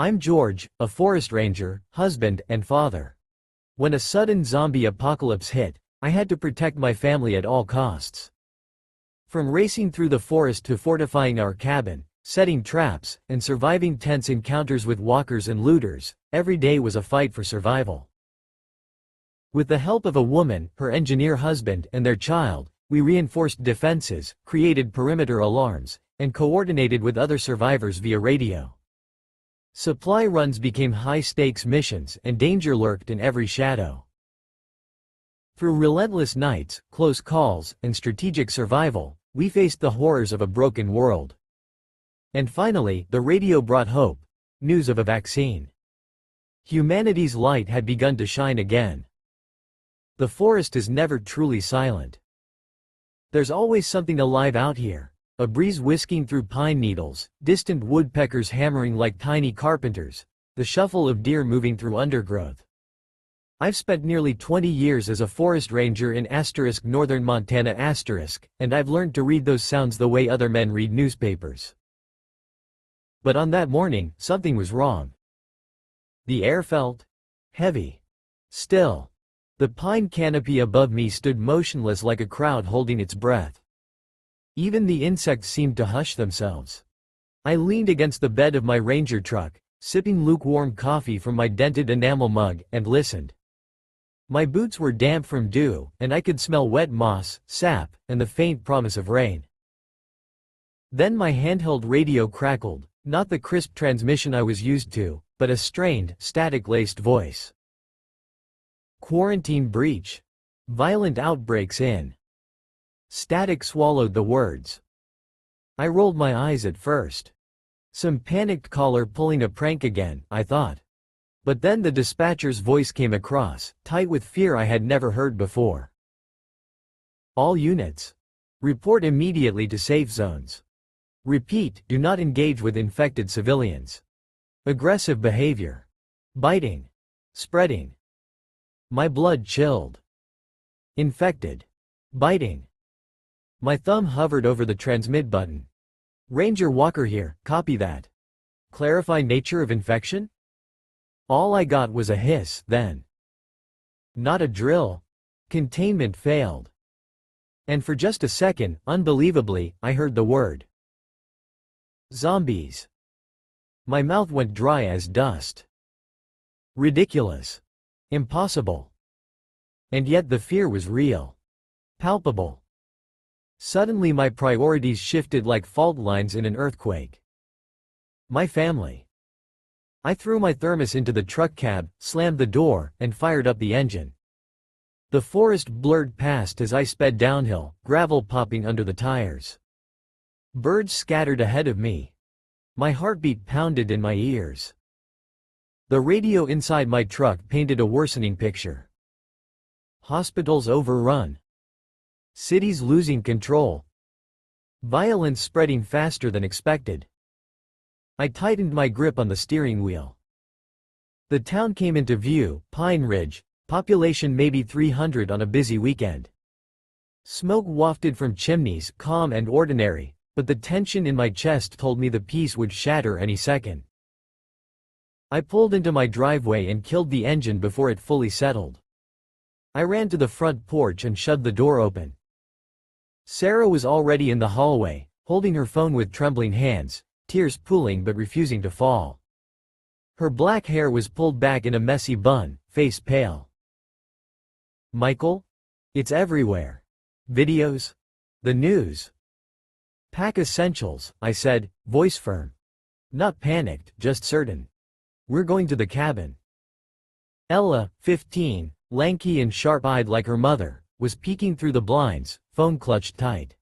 I'm George, a forest ranger, husband, and father. When a sudden zombie apocalypse hit, I had to protect my family at all costs. From racing through the forest to fortifying our cabin, setting traps, and surviving tense encounters with walkers and looters, every day was a fight for survival. With the help of a woman, her engineer husband, and their child, we reinforced defenses, created perimeter alarms, and coordinated with other survivors via radio. Supply runs became high-stakes missions, and danger lurked in every shadow. Through relentless nights, close calls, and strategic survival, we faced the horrors of a broken world. And finally, the radio brought hope, news of a vaccine. Humanity's light had begun to shine again. The forest is never truly silent. There's always something alive out here. A breeze whisking through pine needles, distant woodpeckers hammering like tiny carpenters, the shuffle of deer moving through undergrowth. I've spent nearly 20 years as a forest ranger in northern Montana and I've learned to read those sounds the way other men read newspapers. But on that morning, something was wrong. The air felt heavy, still. The pine canopy above me stood motionless like a crowd holding its breath. Even the insects seemed to hush themselves. I leaned against the bed of my ranger truck, sipping lukewarm coffee from my dented enamel mug, and listened. My boots were damp from dew, and I could smell wet moss, sap, and the faint promise of rain. Then my handheld radio crackled, not the crisp transmission I was used to, but a strained, static-laced voice. Quarantine breach. Violent outbreaks in. Static swallowed the words. I rolled my eyes at first. Some panicked caller pulling a prank again, I thought. But then the dispatcher's voice came across, tight with fear I had never heard before. All units. Report immediately to safe zones. Repeat, do not engage with infected civilians. Aggressive behavior. Biting. Spreading. My blood chilled. Infected. Biting. My thumb hovered over the transmit button. Ranger Walker here, copy that. Clarify nature of infection? All I got was a hiss, then. Not a drill. Containment failed. And for just a second, unbelievably, I heard the word. Zombies. My mouth went dry as dust. Ridiculous. Impossible. And yet the fear was real. Palpable. Suddenly my priorities shifted like fault lines in an earthquake. My family. I threw my thermos into the truck cab, slammed the door, and fired up the engine. The forest blurred past as I sped downhill, gravel popping under the tires. Birds scattered ahead of me. My heartbeat pounded in my ears. The radio inside my truck painted a worsening picture. Hospitals overrun. Cities losing control. Violence spreading faster than expected. I tightened my grip on the steering wheel. The town came into view, Pine Ridge, population maybe 300 on a busy weekend. Smoke wafted from chimneys, calm and ordinary, but the tension in my chest told me the peace would shatter any second. I pulled into my driveway and killed the engine before it fully settled. I ran to the front porch and shoved the door open. Sarah was already in the hallway, holding her phone with trembling hands, tears pooling but refusing to fall. Her black hair was pulled back in a messy bun, face pale. Michael? It's everywhere. Videos? The news. Pack essentials, I said, voice firm. Not panicked, just certain. We're going to the cabin. Ella, 15, lanky and sharp-eyed like her mother, was peeking through the blinds, phone clutched tight.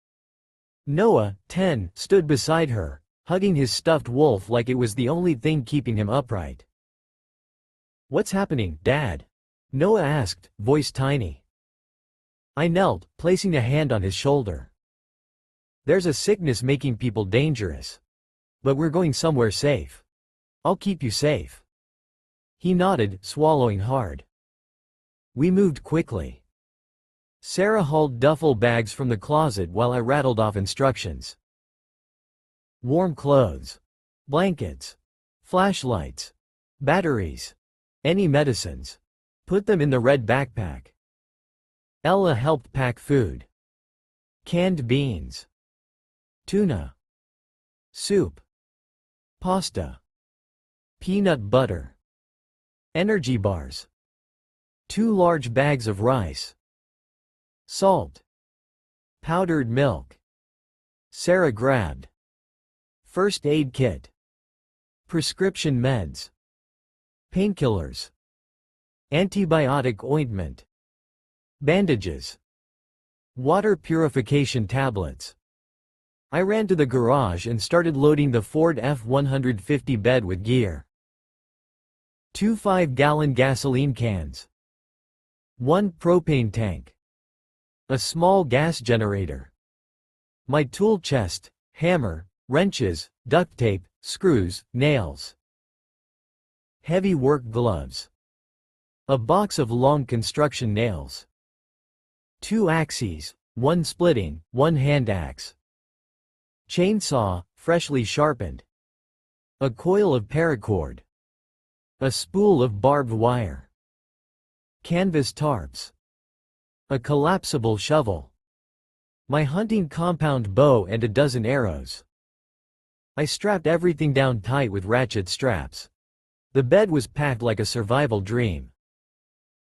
Noah, 10, stood beside her, hugging his stuffed wolf like it was the only thing keeping him upright. What's happening, Dad? Noah asked, voice tiny. I knelt, placing a hand on his shoulder. There's a sickness making people dangerous. But we're going somewhere safe. I'll keep you safe. He nodded, swallowing hard. We moved quickly. Sarah hauled duffel bags from the closet while I rattled off instructions. Warm clothes. Blankets. Flashlights. Batteries. Any medicines. Put them in the red backpack. Ella helped pack food. Canned beans. Tuna. Soup. Pasta. Peanut butter. Energy bars. 2 large bags of rice. Salt. Powdered milk. Sarah grabbed. First aid kit. Prescription meds. Painkillers. Antibiotic ointment. Bandages. Water purification tablets. I ran to the garage and started loading the Ford F-150 bed with gear. 2 5-gallon gasoline cans. 1 propane tank. A small gas generator. My tool chest, hammer, wrenches, duct tape, screws, nails. Heavy work gloves. A box of long construction nails. 2 axes, 1 splitting, 1 hand axe. Chainsaw, freshly sharpened. A coil of paracord. A spool of barbed wire. Canvas tarps. A collapsible shovel. My hunting compound bow and a dozen arrows. I strapped everything down tight with ratchet straps. The bed was packed like a survival dream.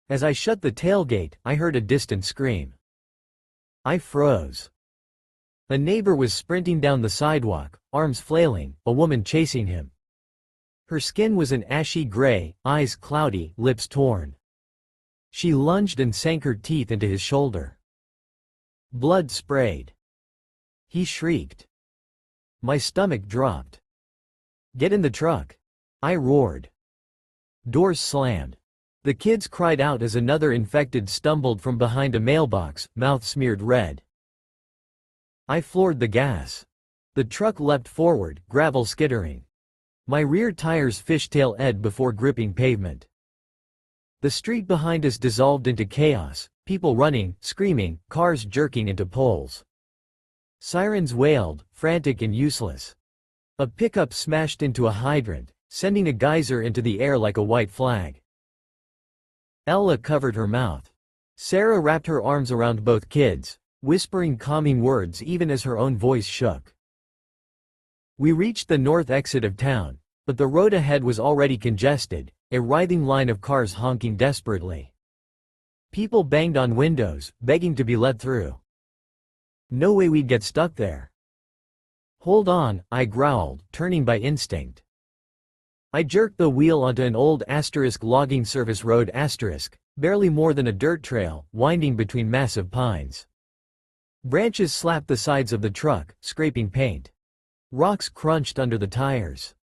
As I shut the tailgate, I heard a distant scream. I froze. A neighbor was sprinting down the sidewalk, arms flailing, a woman chasing him. Her skin was an ashy gray, eyes cloudy, lips torn. She lunged and sank her teeth into his shoulder. Blood sprayed. He shrieked. My stomach dropped. "Get in the truck!" I roared. Doors slammed. The kids cried out as another infected stumbled from behind a mailbox, mouth smeared red. I floored the gas. The truck leapt forward, gravel skittering. My rear tires fishtail-ed before gripping pavement. The street behind us dissolved into chaos, people running, screaming, cars jerking into poles. Sirens wailed, frantic and useless. A pickup smashed into a hydrant, sending a geyser into the air like a white flag. Ella covered her mouth. Sarah wrapped her arms around both kids, whispering calming words even as her own voice shook. We reached the north exit of town, but the road ahead was already congested, a writhing line of cars honking desperately. People banged on windows, begging to be let through. No way we'd get stuck there. "Hold on," I growled, turning by instinct. I jerked the wheel onto an old logging service road barely more than a dirt trail, winding between massive pines. Branches slapped the sides of the truck, scraping paint. Rocks crunched under the tires.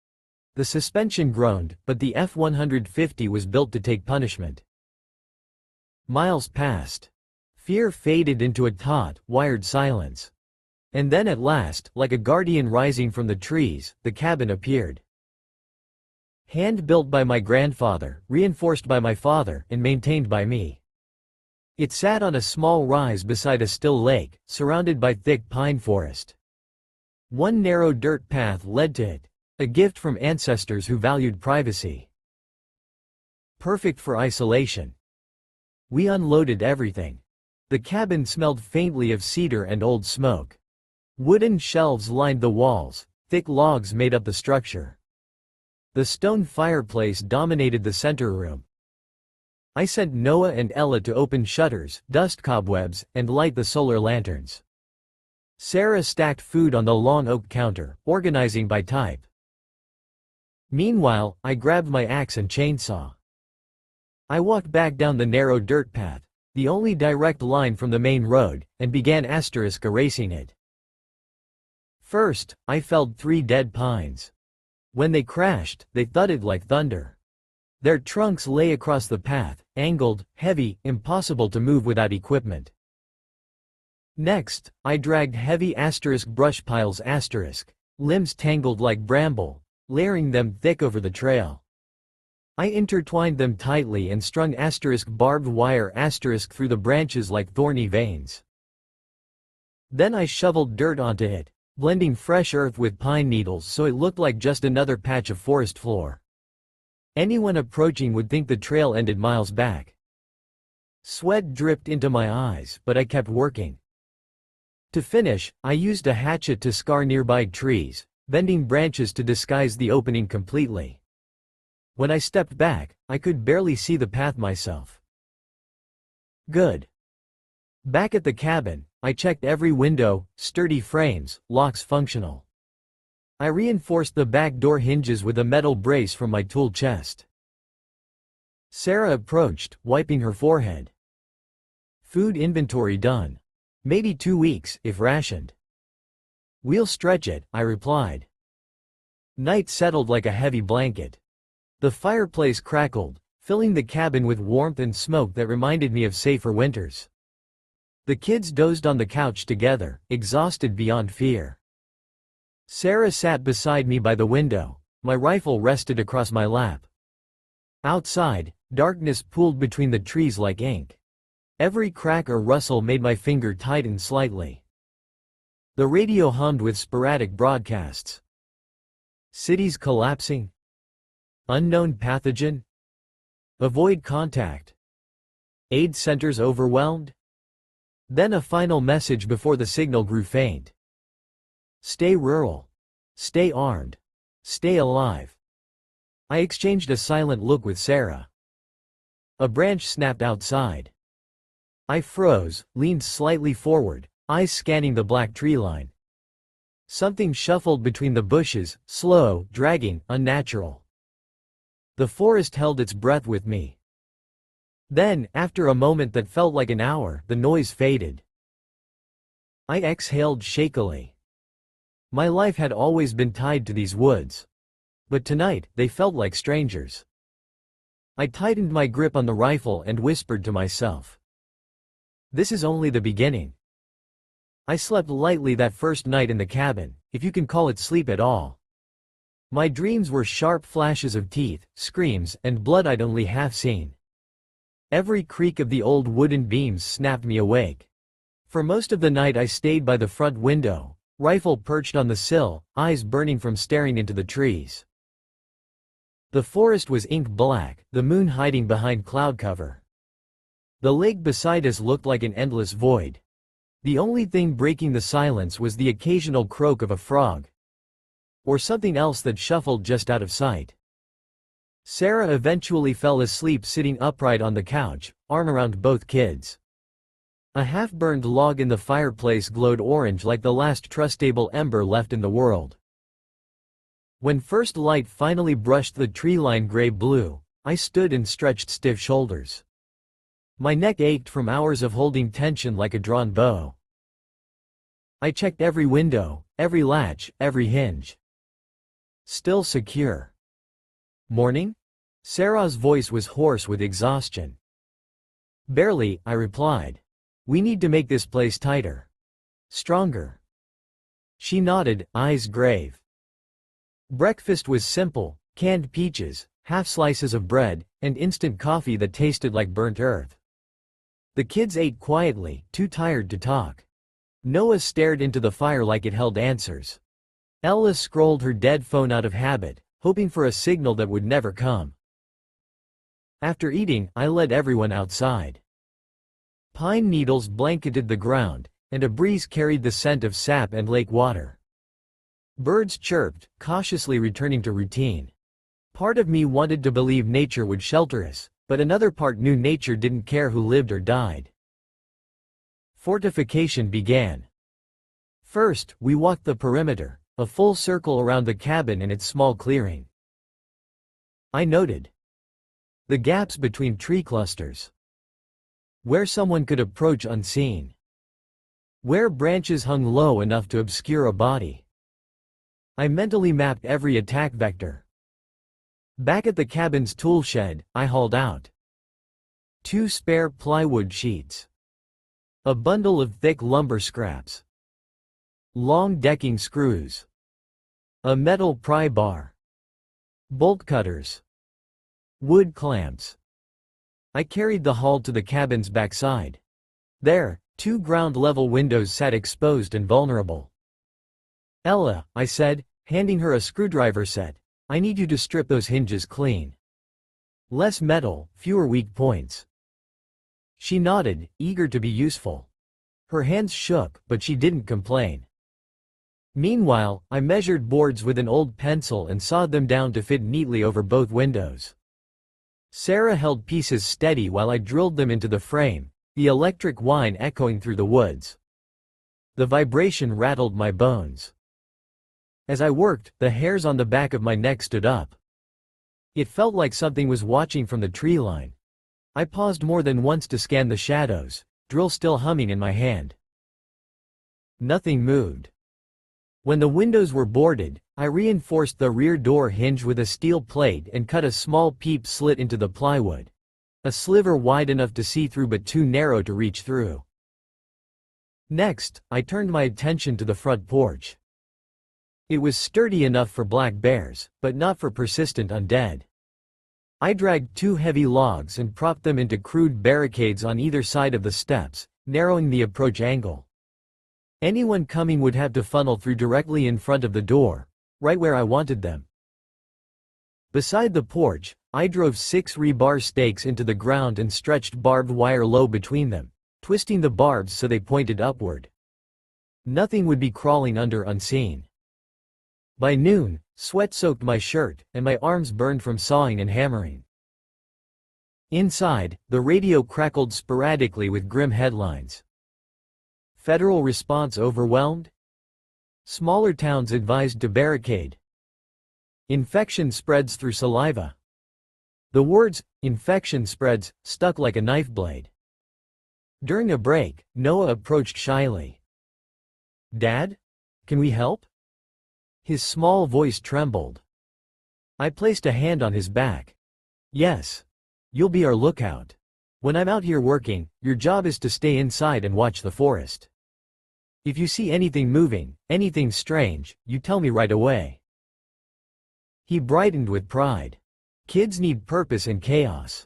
The suspension groaned, but the F-150 was built to take punishment. Miles passed. Fear faded into a taut, wired silence. And then at last, like a guardian rising from the trees, the cabin appeared. Hand-built by my grandfather, reinforced by my father, and maintained by me. It sat on a small rise beside a still lake, surrounded by thick pine forest. One narrow dirt path led to it, a gift from ancestors who valued privacy. Perfect for isolation. We unloaded everything. The cabin smelled faintly of cedar and old smoke. Wooden shelves lined the walls, thick logs made up the structure. The stone fireplace dominated the center room. I sent Noah and Ella to open shutters, dust cobwebs, and light the solar lanterns. Sarah stacked food on the long oak counter, organizing by type. Meanwhile, I grabbed my axe and chainsaw. I walked back down the narrow dirt path, the only direct line from the main road, and began erasing it. First, I felled 3 dead pines. When they crashed, they thudded like thunder. Their trunks lay across the path, angled, heavy, impossible to move without equipment. Next, I dragged heavy brush piles limbs tangled like bramble, layering them thick over the trail. I intertwined them tightly and strung barbed wire through the branches like thorny veins. Then I shoveled dirt onto it, blending fresh earth with pine needles so it looked like just another patch of forest floor. Anyone approaching would think the trail ended miles back. Sweat dripped into my eyes, but I kept working. To finish, I used a hatchet to scar nearby trees, bending branches to disguise the opening completely. When I stepped back, I could barely see the path myself. Good. Back at the cabin, I checked every window, sturdy frames, locks functional. I reinforced the back door hinges with a metal brace from my tool chest. Sarah approached, wiping her forehead. Food inventory done. Maybe 2 weeks, if rationed. We'll stretch it, I replied. Night settled like a heavy blanket. The fireplace crackled, filling the cabin with warmth and smoke that reminded me of safer winters. The kids dozed on the couch together, exhausted beyond fear. Sarah sat beside me by the window, my rifle rested across my lap. Outside, darkness pooled between the trees like ink. Every crack or rustle made my finger tighten slightly. The radio hummed with sporadic broadcasts. Cities collapsing. Unknown pathogen. Avoid contact. Aid centers overwhelmed. Then a final message before the signal grew faint. Stay rural. Stay armed. Stay alive. I exchanged a silent look with Sarah. A branch snapped outside. I froze, leaned slightly forward, eyes scanning the black tree line. Something shuffled between the bushes, slow, dragging, unnatural. The forest held its breath with me. Then, after a moment that felt like an hour, the noise faded. I exhaled shakily. My life had always been tied to these woods. But tonight, they felt like strangers. I tightened my grip on the rifle and whispered to myself. This is only the beginning. I slept lightly that first night in the cabin, if you can call it sleep at all. My dreams were sharp flashes of teeth, screams, and blood I'd only half seen. Every creak of the old wooden beams snapped me awake. For most of the night I stayed by the front window, rifle perched on the sill, eyes burning from staring into the trees. The forest was ink black, the moon hiding behind cloud cover. The lake beside us looked like an endless void. The only thing breaking the silence was the occasional croak of a frog. Or something else that shuffled just out of sight. Sarah eventually fell asleep sitting upright on the couch, arm around both kids. A half-burned log in the fireplace glowed orange like the last trustable ember left in the world. When first light finally brushed the tree-line gray-blue, I stood and stretched stiff shoulders. My neck ached from hours of holding tension like a drawn bow. I checked every window, every latch, every hinge. Still secure. Morning? Sarah's voice was hoarse with exhaustion. Barely, I replied. We need to make this place tighter. Stronger. She nodded, eyes grave. Breakfast was simple, canned peaches, half slices of bread, and instant coffee that tasted like burnt earth. The kids ate quietly, too tired to talk. Noah stared into the fire like it held answers. Ella scrolled her dead phone out of habit, hoping for a signal that would never come. After eating, I led everyone outside. Pine needles blanketed the ground, and a breeze carried the scent of sap and lake water. Birds chirped, cautiously returning to routine. Part of me wanted to believe nature would shelter us, but another part knew nature didn't care who lived or died. Fortification began. First, we walked the perimeter, a full circle around the cabin and its small clearing. I noted the gaps between tree clusters. Where someone could approach unseen. Where branches hung low enough to obscure a body. I mentally mapped every attack vector. Back at the cabin's tool shed, I hauled out 2 spare plywood sheets. A bundle of thick lumber scraps. Long decking screws. A metal pry bar. Bolt cutters. Wood clamps. I carried the haul to the cabin's backside. There, 2 ground-level windows sat exposed and vulnerable. Ella, I said, handing her a screwdriver set, I need you to strip those hinges clean. Less metal, fewer weak points. She nodded, eager to be useful. Her hands shook, but she didn't complain. Meanwhile, I measured boards with an old pencil and sawed them down to fit neatly over both windows. Sarah held pieces steady while I drilled them into the frame, the electric whine echoing through the woods. The vibration rattled my bones. As I worked, the hairs on the back of my neck stood up. It felt like something was watching from the tree line. I paused more than once to scan the shadows, drill still humming in my hand. Nothing moved. When the windows were boarded, I reinforced the rear door hinge with a steel plate and cut a small peep slit into the plywood. A sliver wide enough to see through but too narrow to reach through. Next, I turned my attention to the front porch. It was sturdy enough for black bears, but not for persistent undead. I dragged 2 heavy logs and propped them into crude barricades on either side of the steps, narrowing the approach angle. Anyone coming would have to funnel through directly in front of the door, right where I wanted them. Beside the porch, I drove 6 rebar stakes into the ground and stretched barbed wire low between them, twisting the barbs so they pointed upward. Nothing would be crawling under unseen. By noon, sweat soaked my shirt, and my arms burned from sawing and hammering. Inside, the radio crackled sporadically with grim headlines. Federal response overwhelmed? Smaller towns advised to barricade. Infection spreads through saliva. The words, infection spreads, stuck like a knife blade. During a break, Noah approached shyly. Dad? Can we help? His small voice trembled. I placed a hand on his back. Yes. You'll be our lookout. When I'm out here working, your job is to stay inside and watch the forest. If you see anything moving, anything strange, you tell me right away. He brightened with pride. Kids need purpose in chaos.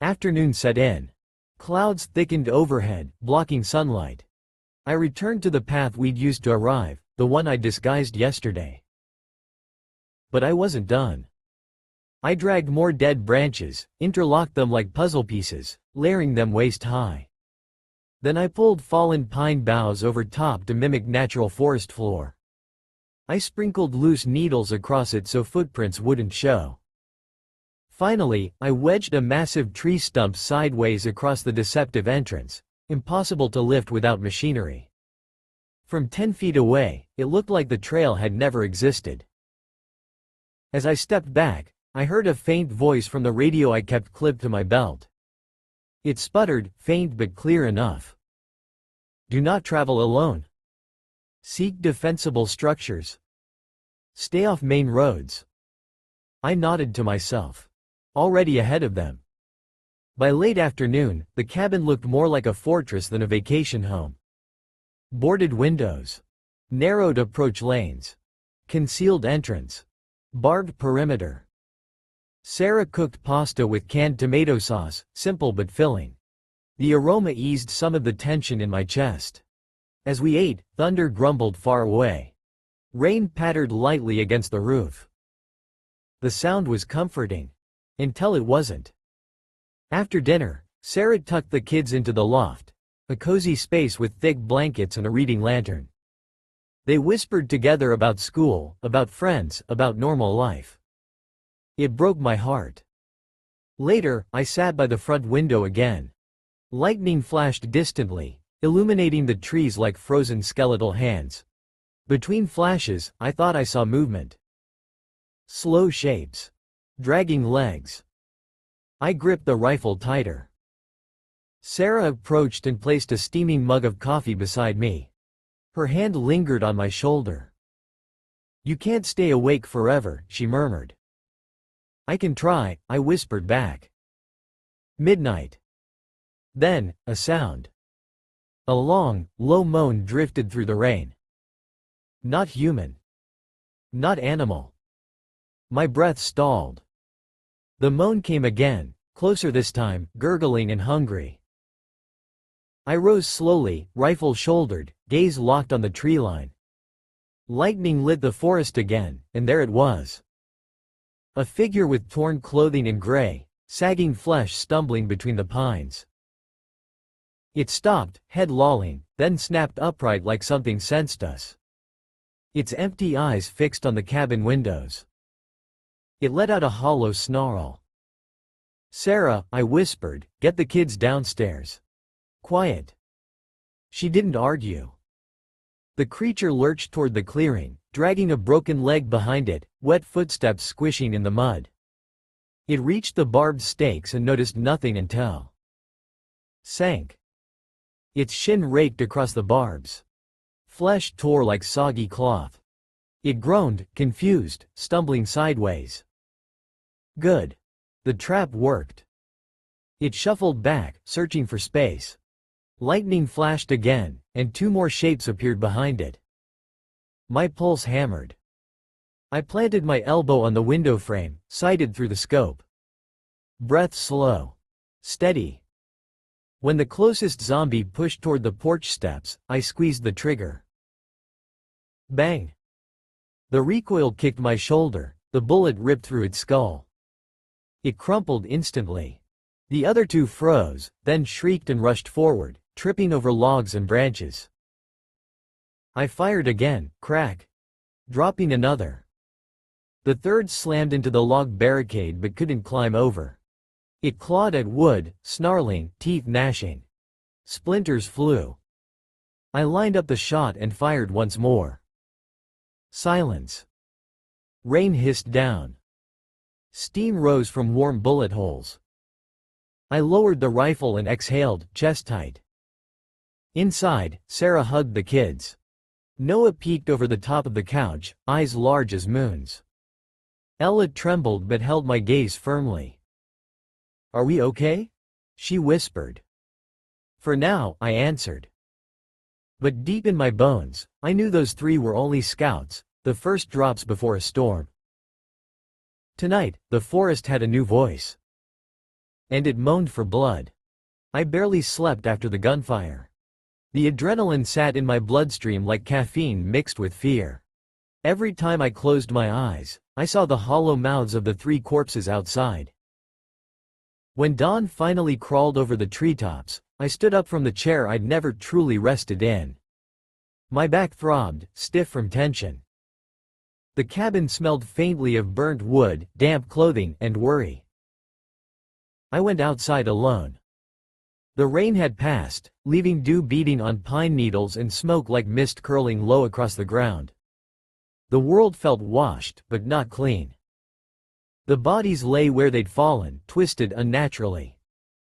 Afternoon set in. Clouds thickened overhead, blocking sunlight. I returned to the path we'd used to arrive, the one I disguised yesterday. But I wasn't done. I dragged more dead branches, interlocked them like puzzle pieces, layering them waist-high. Then I pulled fallen pine boughs over top to mimic natural forest floor. I sprinkled loose needles across it so footprints wouldn't show. Finally, I wedged a massive tree stump sideways across the deceptive entrance, impossible to lift without machinery. From 10 feet away, it looked like the trail had never existed. As I stepped back, I heard a faint voice from the radio I kept clipped to my belt. It sputtered, faint but clear enough. Do not travel alone. Seek defensible structures. Stay off main roads. I nodded to myself. Already ahead of them. By late afternoon, the cabin looked more like a fortress than a vacation home. Boarded windows. Narrowed approach lanes. Concealed entrance. Barbed perimeter. Sarah cooked pasta with canned tomato sauce, simple but filling. The aroma eased some of the tension in my chest. As we ate, thunder grumbled far away. Rain pattered lightly against the roof. The sound was comforting. Until it wasn't. After dinner, Sarah tucked the kids into the loft, a cozy space with thick blankets and a reading lantern. They whispered together about school, about friends, about normal life. It broke my heart. Later, I sat by the front window again. Lightning flashed distantly, illuminating the trees like frozen skeletal hands. Between flashes, I thought I saw movement. Slow shapes. Dragging legs. I gripped the rifle tighter. Sarah approached and placed a steaming mug of coffee beside me. Her hand lingered on my shoulder. You can't stay awake forever, she murmured. I can try, I whispered back. Midnight. Then, a sound. A long, low moan drifted through the rain. Not human. Not animal. My breath stalled. The moan came again, closer this time, gurgling and hungry. I rose slowly, rifle shouldered, gaze locked on the tree line. Lightning lit the forest again, and there it was. A figure with torn clothing and gray, sagging flesh stumbling between the pines. It stopped, head lolling, then snapped upright like something sensed us. Its empty eyes fixed on the cabin windows. It let out a hollow snarl. "Sarah," I whispered, "get the kids downstairs." "Quiet." She didn't argue. The creature lurched toward the clearing, dragging a broken leg behind it, wet footsteps squishing in the mud. It reached the barbed stakes and noticed nothing until sank. Its shin raked across the barbs. Flesh tore like soggy cloth. It groaned, confused, stumbling sideways. Good. The trap worked. It shuffled back, searching for space. Lightning flashed again, and two more shapes appeared behind it. My pulse hammered. I planted my elbow on the window frame, sighted through the scope. Breath slow. Steady. When the closest zombie pushed toward the porch steps, I squeezed the trigger. Bang! The recoil kicked my shoulder, the bullet ripped through its skull. It crumpled instantly. The other two froze, then shrieked and rushed forward, tripping over logs and branches. I fired again, crack. Dropping another. The third slammed into the log barricade but couldn't climb over. It clawed at wood, snarling, teeth gnashing. Splinters flew. I lined up the shot and fired once more. Silence. Rain hissed down. Steam rose from warm bullet holes. I lowered the rifle and exhaled, chest tight. Inside, Sarah hugged the kids. Noah peeked over the top of the couch, eyes large as moons. Ella trembled but held my gaze firmly. "Are we okay?" she whispered. "For now," I answered. But deep in my bones, I knew those three were only scouts, the first drops before a storm. Tonight, the forest had a new voice. And it moaned for blood. I barely slept after the gunfire. The adrenaline sat in my bloodstream like caffeine mixed with fear. Every time I closed my eyes, I saw the hollow mouths of the three corpses outside. When dawn finally crawled over the treetops, I stood up from the chair I'd never truly rested in. My back throbbed, stiff from tension. The cabin smelled faintly of burnt wood, damp clothing, and worry. I went outside alone. The rain had passed, leaving dew beating on pine needles and smoke like mist curling low across the ground. The world felt washed, but not clean. The bodies lay where they'd fallen, twisted unnaturally.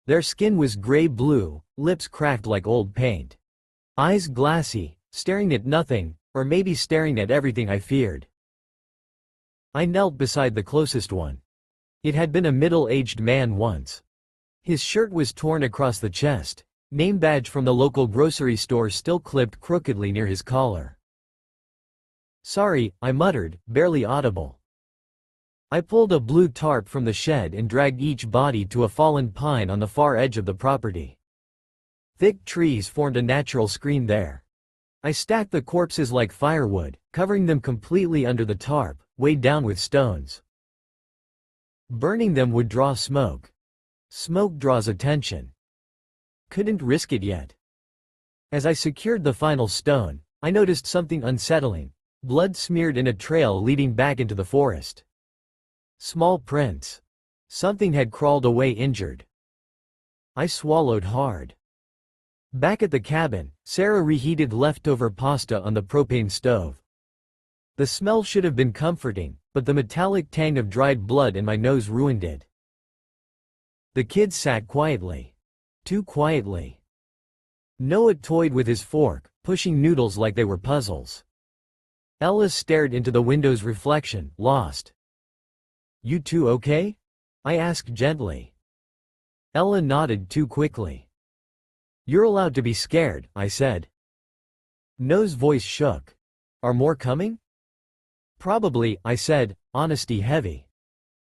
Their skin was gray-blue, lips cracked like old paint. Eyes glassy, staring at nothing, or maybe staring at everything I feared. I knelt beside the closest one. It had been a middle-aged man once. His shirt was torn across the chest, name badge from the local grocery store still clipped crookedly near his collar. "Sorry," I muttered, barely audible. I pulled a blue tarp from the shed and dragged each body to a fallen pine on the far edge of the property. Thick trees formed a natural screen there. I stacked the corpses like firewood, covering them completely under the tarp, weighed down with stones. Burning them would draw smoke. Smoke draws attention. Couldn't risk it yet. As I secured the final stone, I noticed something unsettling. Blood smeared in a trail leading back into the forest. Small prints. Something had crawled away injured. I swallowed hard. Back at the cabin, Sarah reheated leftover pasta on the propane stove. The smell should have been comforting, but the metallic tang of dried blood in my nose ruined it. The kids sat quietly. Too quietly. Noah toyed with his fork, pushing noodles like they were puzzles. Ella stared into the window's reflection, lost. "You two okay?" I asked gently. Ella nodded too quickly. "You're allowed to be scared," I said. Noah's voice shook. "Are more coming?" "Probably," I said, honesty heavy.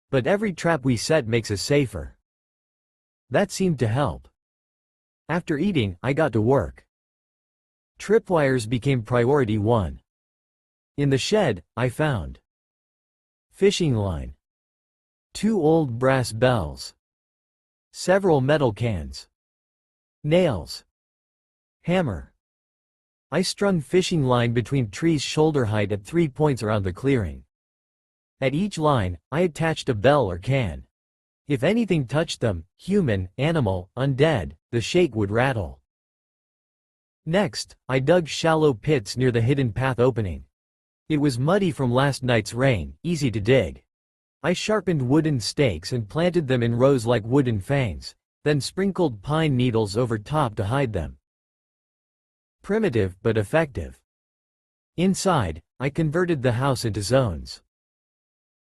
"But every trap we set makes us safer." That seemed to help. After eating, I got to work. Tripwires became priority one. In the shed, I found fishing line, 2 old brass bells, several metal cans, nails, hammer. I strung fishing line between trees shoulder height at 3 points around the clearing. At each line, I attached a bell or can. If anything touched them, human, animal, undead, the shake would rattle. Next, I dug shallow pits near the hidden path opening. It was muddy from last night's rain, easy to dig. I sharpened wooden stakes and planted them in rows like wooden fangs, then sprinkled pine needles over top to hide them. Primitive but effective. Inside, I converted the house into zones.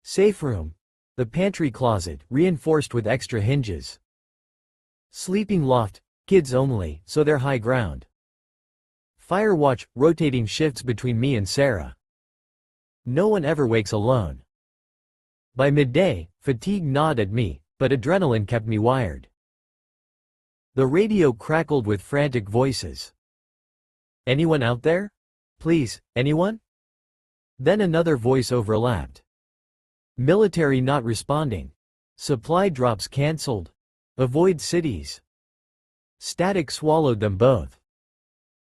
Safe room. The pantry closet, reinforced with extra hinges. Sleeping loft, kids only, so they're high ground. Fire watch, rotating shifts between me and Sarah. No one ever wakes alone. By midday, fatigue gnawed at me, but adrenaline kept me wired. The radio crackled with frantic voices. Anyone out there? Please, anyone? Then another voice overlapped. Military not responding. Supply drops cancelled. Avoid cities. Static swallowed them both.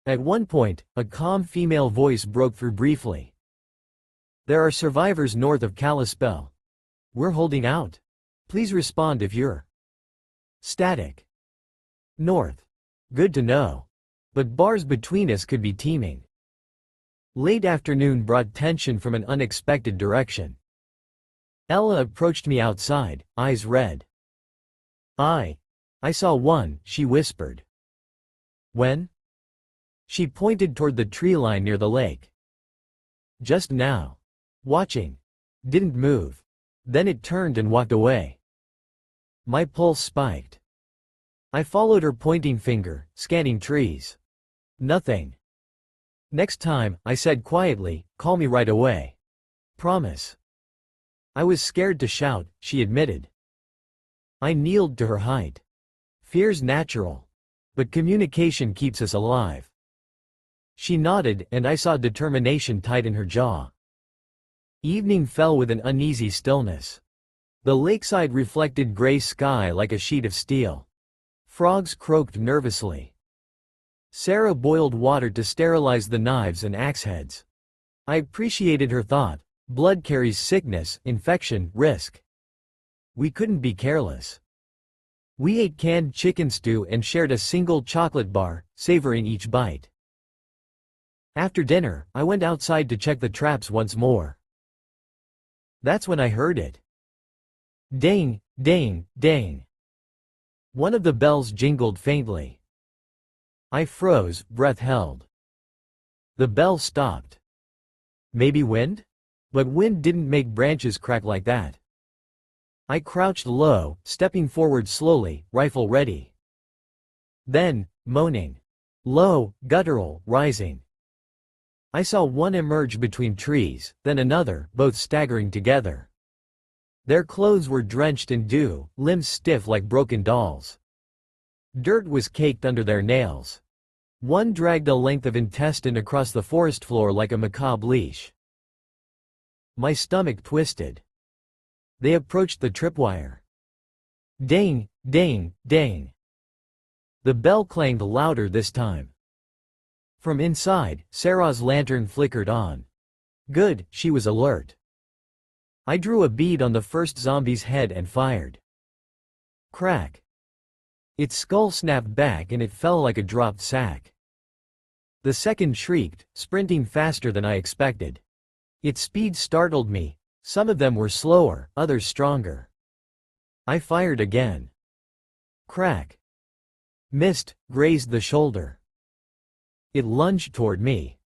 At one point, a calm female voice broke through briefly. There are survivors north of Kalispell. We're holding out. Please respond if you're static. North. Good to know. But bars between us could be teeming. Late afternoon brought tension from an unexpected direction. Ella approached me outside, eyes red. I saw one, she whispered. When? She pointed toward the tree line near the lake. Just now. Watching. Didn't move. Then it turned and walked away. My pulse spiked. I followed her pointing finger, scanning trees. Nothing. Next time, I said quietly, call me right away. Promise. I was scared to shout, she admitted. I kneeled to her height. Fear's natural. But communication keeps us alive. She nodded, and I saw determination tighten her jaw. Evening fell with an uneasy stillness. The lakeside reflected gray sky like a sheet of steel. Frogs croaked nervously. Sarah boiled water to sterilize the knives and axe heads. I appreciated her thought. Blood carries sickness, infection, risk. We couldn't be careless. We ate canned chicken stew and shared a single chocolate bar, savoring each bite. After dinner, I went outside to check the traps once more. That's when I heard it. Ding, ding, ding. One of the bells jingled faintly. I froze, breath held. The bell stopped. Maybe wind? But wind didn't make branches crack like that. I crouched low, stepping forward slowly, rifle ready. Then, moaning. Low, guttural, rising. I saw one emerge between trees, then another, both staggering together. Their clothes were drenched in dew, limbs stiff like broken dolls. Dirt was caked under their nails. One dragged a length of intestine across the forest floor like a macabre leash. My stomach twisted. They approached the tripwire. Ding, ding, ding. The bell clanged louder this time. From inside, Sarah's lantern flickered on. Good, she was alert. I drew a bead on the first zombie's head and fired. Crack. Its skull snapped back and it fell like a dropped sack. The second shrieked, sprinting faster than I expected. Its speed startled me. Some of them were slower, others stronger. I fired again. Crack. Missed, grazed the shoulder. It lunged toward me.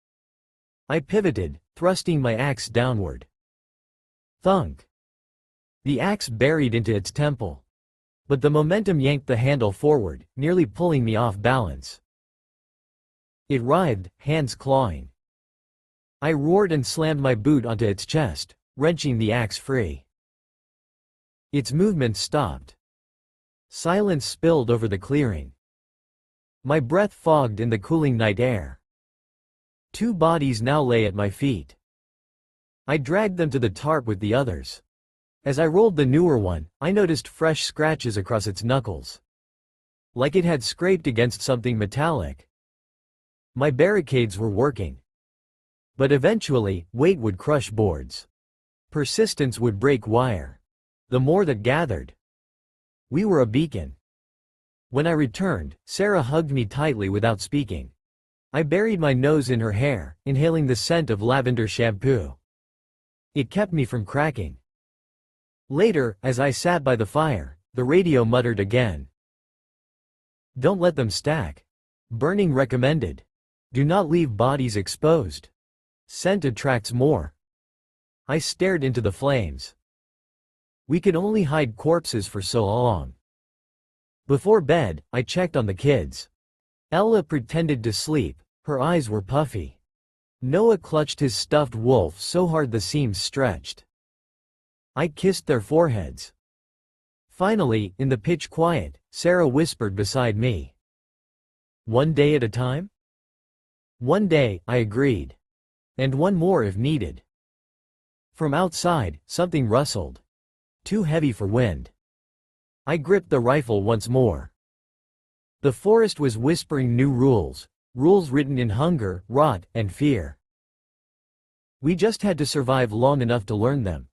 I pivoted, thrusting my axe downward. Thunk. The axe buried into its temple. But the momentum yanked the handle forward, nearly pulling me off balance. It writhed, hands clawing. I roared and slammed my boot onto its chest, wrenching the axe free. Its movement stopped. Silence spilled over the clearing. My breath fogged in the cooling night air. Two bodies now lay at my feet. I dragged them to the tarp with the others. As I rolled the newer one, I noticed fresh scratches across its knuckles. Like it had scraped against something metallic. My barricades were working. But eventually, weight would crush boards. Persistence would break wire. The more that gathered. We were a beacon. When I returned, Sarah hugged me tightly without speaking. I buried my nose in her hair, inhaling the scent of lavender shampoo. It kept me from cracking. Later, as I sat by the fire, the radio muttered again. Don't let them stack. Burning recommended. Do not leave bodies exposed. Scent attracts more. I stared into the flames. We could only hide corpses for so long. Before bed, I checked on the kids. Ella pretended to sleep, her eyes were puffy. Noah clutched his stuffed wolf so hard the seams stretched. I kissed their foreheads. Finally, in the pitch quiet, Sarah whispered beside me. One day at a time? One day, I agreed. And one more if needed. From outside, something rustled. Too heavy for wind. I gripped the rifle once more. The forest was whispering new rules, rules written in hunger, rot, and fear. We just had to survive long enough to learn them.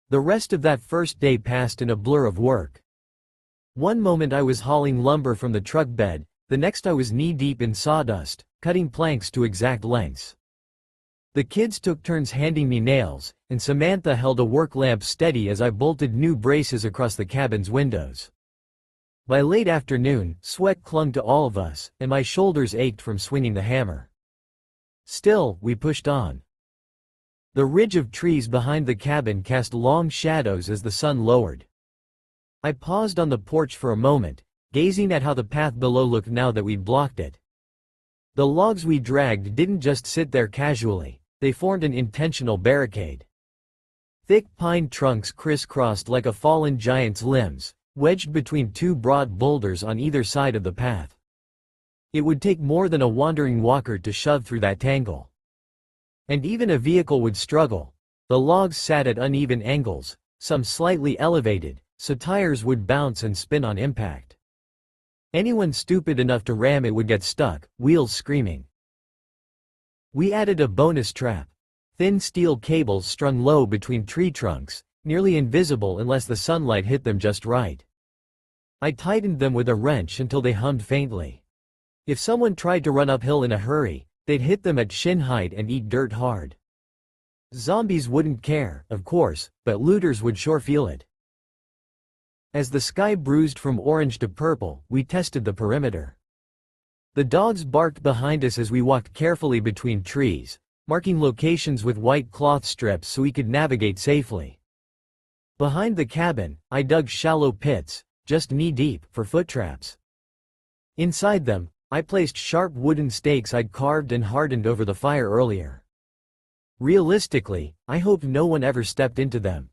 The rest of that first day passed in a blur of work. One moment I was hauling lumber from the truck bed, the next I was knee-deep in sawdust, cutting planks to exact lengths. The kids took turns handing me nails, and Samantha held a work lamp steady as I bolted new braces across the cabin's windows. By late afternoon, sweat clung to all of us, and my shoulders ached from swinging the hammer. Still, we pushed on. The ridge of trees behind the cabin cast long shadows as the sun lowered. I paused on the porch for a moment, gazing at how the path below looked now that we'd blocked it. The logs we dragged didn't just sit there casually, they formed an intentional barricade. Thick pine trunks crisscrossed like a fallen giant's limbs, wedged between two broad boulders on either side of the path. It would take more than a wandering walker to shove through that tangle. And even a vehicle would struggle. The logs sat at uneven angles, some slightly elevated, so tires would bounce and spin on impact. Anyone stupid enough to ram it would get stuck, wheels screaming. We added a bonus trap. Thin steel cables strung low between tree trunks, nearly invisible unless the sunlight hit them just right. I tightened them with a wrench until they hummed faintly. If someone tried to run uphill in a hurry, they'd hit them at shin height and eat dirt hard. Zombies wouldn't care, of course, but looters would sure feel it. As the sky bruised from orange to purple, we tested the perimeter. The dogs barked behind us as we walked carefully between trees, marking locations with white cloth strips so we could navigate safely. Behind the cabin, I dug shallow pits, just knee-deep, for foot traps. Inside them, I placed sharp wooden stakes I'd carved and hardened over the fire earlier. Realistically, I hoped no one ever stepped into them.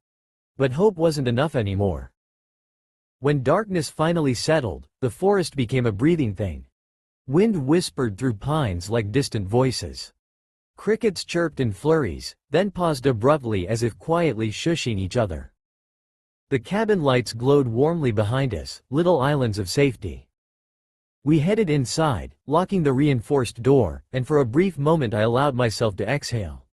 But hope wasn't enough anymore. When darkness finally settled, the forest became a breathing thing. Wind whispered through pines like distant voices. Crickets chirped in flurries, then paused abruptly as if quietly shushing each other. The cabin lights glowed warmly behind us, little islands of safety. We headed inside, locking the reinforced door, and for a brief moment I allowed myself to exhale.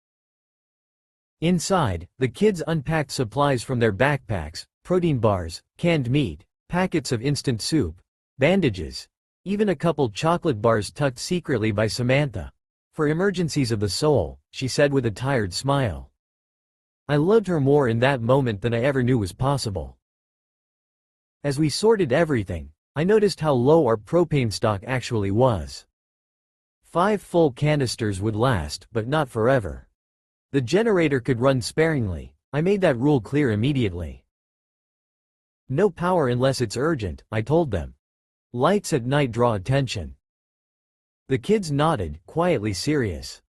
Inside, the kids unpacked supplies from their backpacks, protein bars, canned meat, packets of instant soup, bandages, even a couple chocolate bars tucked secretly by Samantha. For emergencies of the soul, she said with a tired smile. I loved her more in that moment than I ever knew was possible. As we sorted everything, I noticed how low our propane stock actually was. 5 full canisters would last, but not forever. The generator could run sparingly. I made that rule clear immediately. No power unless it's urgent, I told them. Lights at night draw attention. The kids nodded, quietly serious.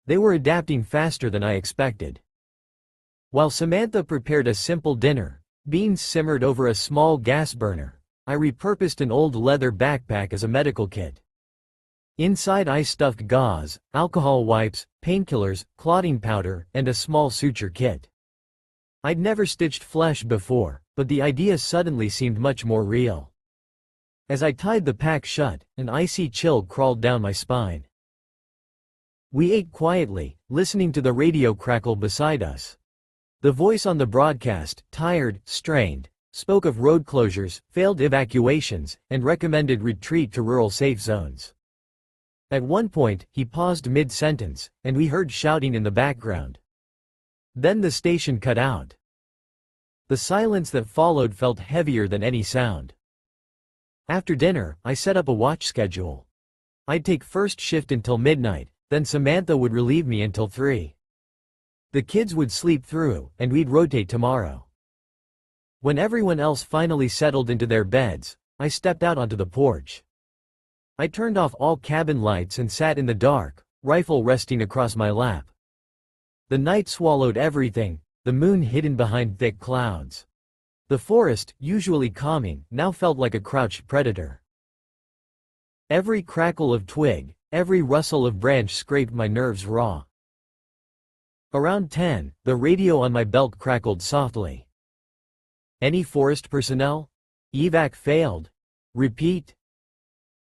They were adapting faster than I expected. While Samantha prepared a simple dinner, beans simmered over a small gas burner, I repurposed an old leather backpack as a medical kit. Inside I stuffed gauze, alcohol wipes, painkillers, clotting powder, and a small suture kit. I'd never stitched flesh before, but the idea suddenly seemed much more real. As I tied the pack shut, an icy chill crawled down my spine. We ate quietly, listening to the radio crackle beside us. The voice on the broadcast, tired, strained, spoke of road closures, failed evacuations, and recommended retreat to rural safe zones. At one point, he paused mid-sentence, and we heard shouting in the background. Then the station cut out. The silence that followed felt heavier than any sound. After dinner, I set up a watch schedule. I'd take first shift until midnight, then Samantha would relieve me until 3. The kids would sleep through, and we'd rotate tomorrow. When everyone else finally settled into their beds, I stepped out onto the porch. I turned off all cabin lights and sat in the dark, rifle resting across my lap. The night swallowed everything, the moon hidden behind thick clouds. The forest, usually calming, now felt like a crouched predator. Every crackle of twig, every rustle of branch scraped my nerves raw. Around 10, the radio on my belt crackled softly. Any forest personnel? Evac failed. Repeat.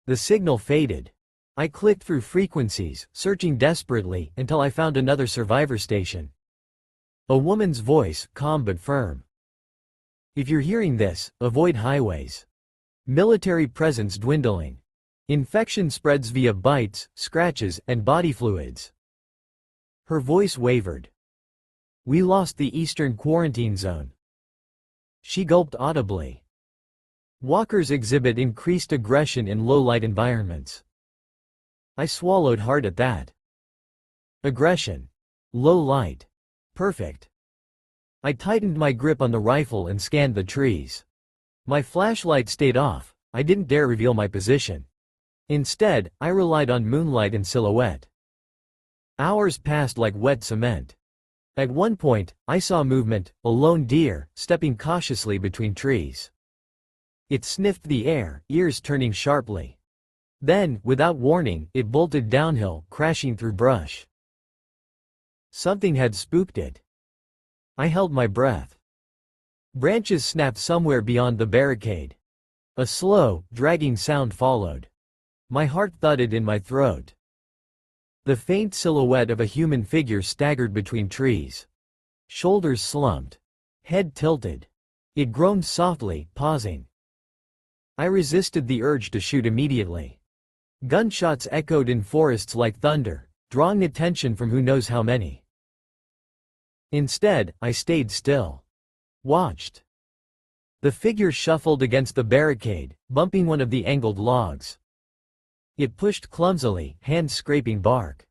The signal faded. I clicked through frequencies, searching desperately, until I found another survivor station. A woman's voice, calm but firm. If you're hearing this, avoid highways. Military presence dwindling. Infection spreads via bites, scratches, and body fluids. Her voice wavered. We lost the eastern quarantine zone. She gulped audibly. Walkers exhibit increased aggression in low-light environments. I swallowed hard at that. Aggression. Low light. Perfect. I tightened my grip on the rifle and scanned the trees. My flashlight stayed off. I didn't dare reveal my position. Instead, I relied on moonlight and silhouette. Hours passed like wet cement. At one point, I saw movement, a lone deer, stepping cautiously between trees. It sniffed the air, ears turning sharply. Then, without warning, it bolted downhill, crashing through brush. Something had spooked it. I held my breath. Branches snapped somewhere beyond the barricade. A slow, dragging sound followed. My heart thudded in my throat. The faint silhouette of a human figure staggered between trees. Shoulders slumped. Head tilted. It groaned softly, pausing. I resisted the urge to shoot immediately. Gunshots echoed in forests like thunder, drawing attention from who knows how many. Instead, I stayed still. Watched. The figure shuffled against the barricade, bumping one of the angled logs. It pushed clumsily, hands scraping bark.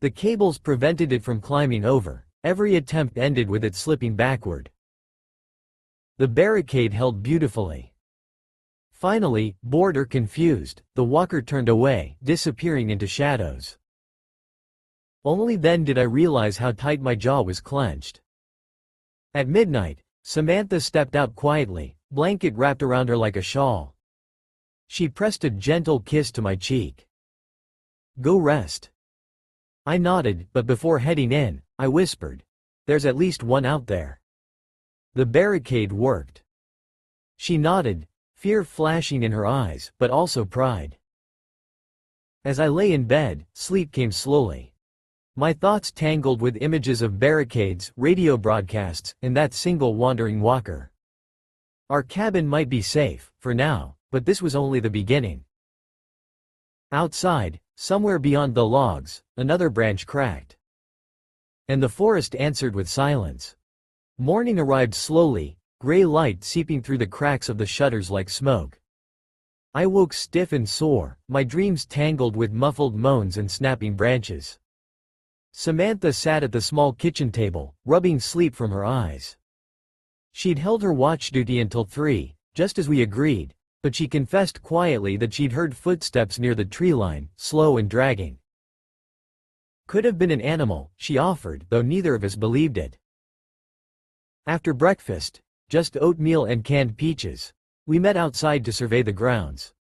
The cables prevented it from climbing over. Every attempt ended with it slipping backward. The barricade held beautifully. Finally, bored or confused, the walker turned away, disappearing into shadows. Only then did I realize how tight my jaw was clenched. At midnight, Samantha stepped out quietly, blanket wrapped around her like a shawl. She pressed a gentle kiss to my cheek. Go rest. I nodded, but before heading in, I whispered, there's at least one out there. The barricade worked. She nodded, fear flashing in her eyes, but also pride. As I lay in bed, sleep came slowly. My thoughts tangled with images of barricades, radio broadcasts, and that single wandering walker. Our cabin might be safe, for now, but this was only the beginning. Outside, somewhere beyond the logs, another branch cracked. And the forest answered with silence. Morning arrived slowly, gray light seeping through the cracks of the shutters like smoke. I woke stiff and sore, my dreams tangled with muffled moans and snapping branches. Samantha sat at the small kitchen table, rubbing sleep from her eyes. She'd held her watch duty until 3, just as we agreed, but she confessed quietly that she'd heard footsteps near the tree line, slow and dragging. Could have been an animal, she offered, though neither of us believed it. After breakfast, just oatmeal and canned peaches, we met outside to survey the grounds.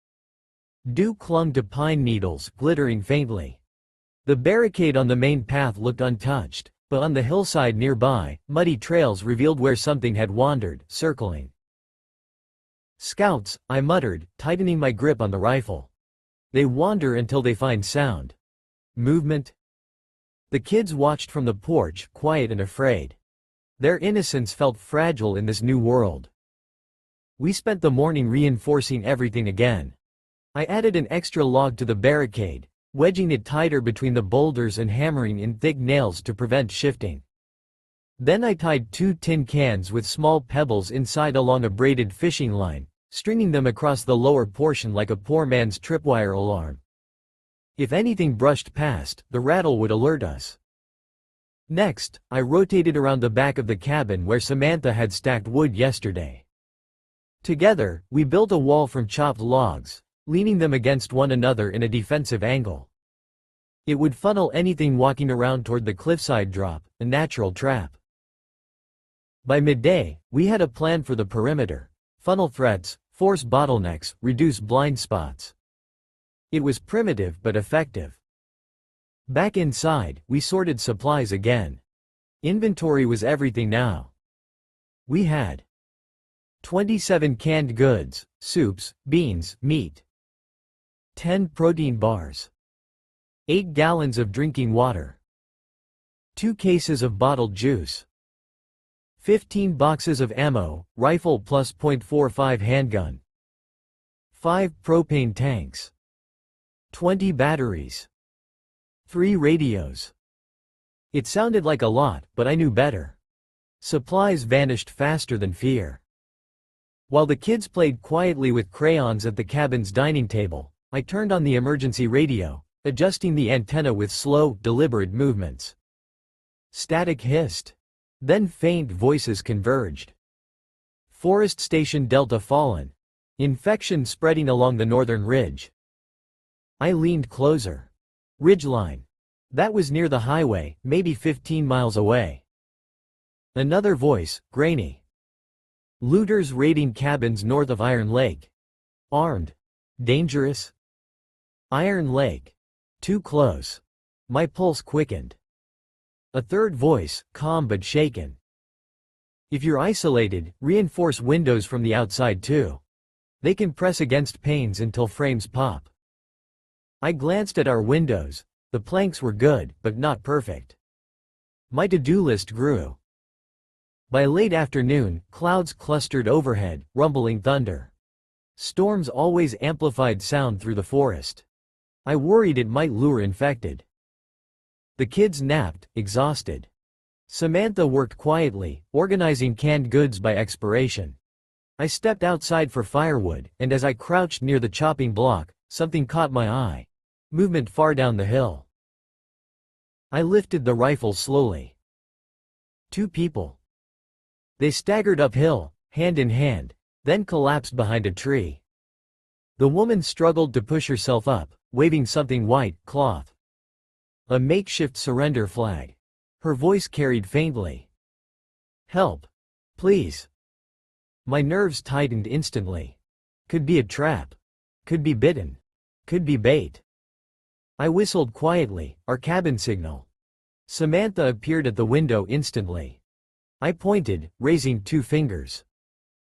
Dew clung to pine needles, glittering faintly. The barricade on the main path looked untouched, but on the hillside nearby, muddy trails revealed where something had wandered, circling. Scouts, I muttered, tightening my grip on the rifle. They wander until they find sound. Movement. The kids watched from the porch, quiet and afraid. Their innocence felt fragile in this new world. We spent the morning reinforcing everything again. I added an extra log to the barricade, wedging it tighter between the boulders and hammering in thick nails to prevent shifting. Then I tied 2 tin cans with small pebbles inside along a braided fishing line, stringing them across the lower portion like a poor man's tripwire alarm. If anything brushed past, the rattle would alert us. Next, I rotated around the back of the cabin where Samantha had stacked wood yesterday. Together, we built a wall from chopped logs, leaning them against one another in a defensive angle. It would funnel anything walking around toward the cliffside drop, a natural trap. By midday, we had a plan for the perimeter: funnel threats, force bottlenecks, reduce blind spots. It was primitive but effective. Back inside, we sorted supplies again. Inventory was everything now. We had 27 canned goods, soups, beans, meat, 10 protein bars, 8 gallons of drinking water, 2 cases of bottled juice, 15 boxes of ammo, rifle plus .45 handgun, 5 propane tanks, 20 batteries, 3 radios. It sounded like a lot, but I knew better. Supplies vanished faster than fear. While the kids played quietly with crayons at the cabin's dining table, I turned on the emergency radio, adjusting the antenna with slow, deliberate movements. Static hissed. Then faint voices converged. Forest Station Delta fallen. Infection spreading along the northern ridge. I leaned closer. Ridgeline. That was near the highway, maybe 15 miles away. Another voice, grainy. Looters raiding cabins north of Iron Lake. Armed. Dangerous. Iron Lake. Too close. My pulse quickened. A third voice, calm but shaken. If you're isolated, reinforce windows from the outside too. They can press against panes until frames pop. I glanced at our windows. The planks were good, but not perfect. My to-do list grew. By late afternoon, clouds clustered overhead, rumbling thunder. Storms always amplified sound through the forest. I worried it might lure infected. The kids napped, exhausted. Samantha worked quietly, organizing canned goods by expiration. I stepped outside for firewood, and as I crouched near the chopping block, something caught my eye. Movement far down the hill. I lifted the rifle slowly. 2 people. They staggered uphill, hand in hand, then collapsed behind a tree. The woman struggled to push herself up, waving something white, cloth. A makeshift surrender flag. Her voice carried faintly. Help. Please. My nerves tightened instantly. Could be a trap. Could be bitten. Could be bait. I whistled quietly, our cabin signal. Samantha appeared at the window instantly. I pointed, raising 2 fingers.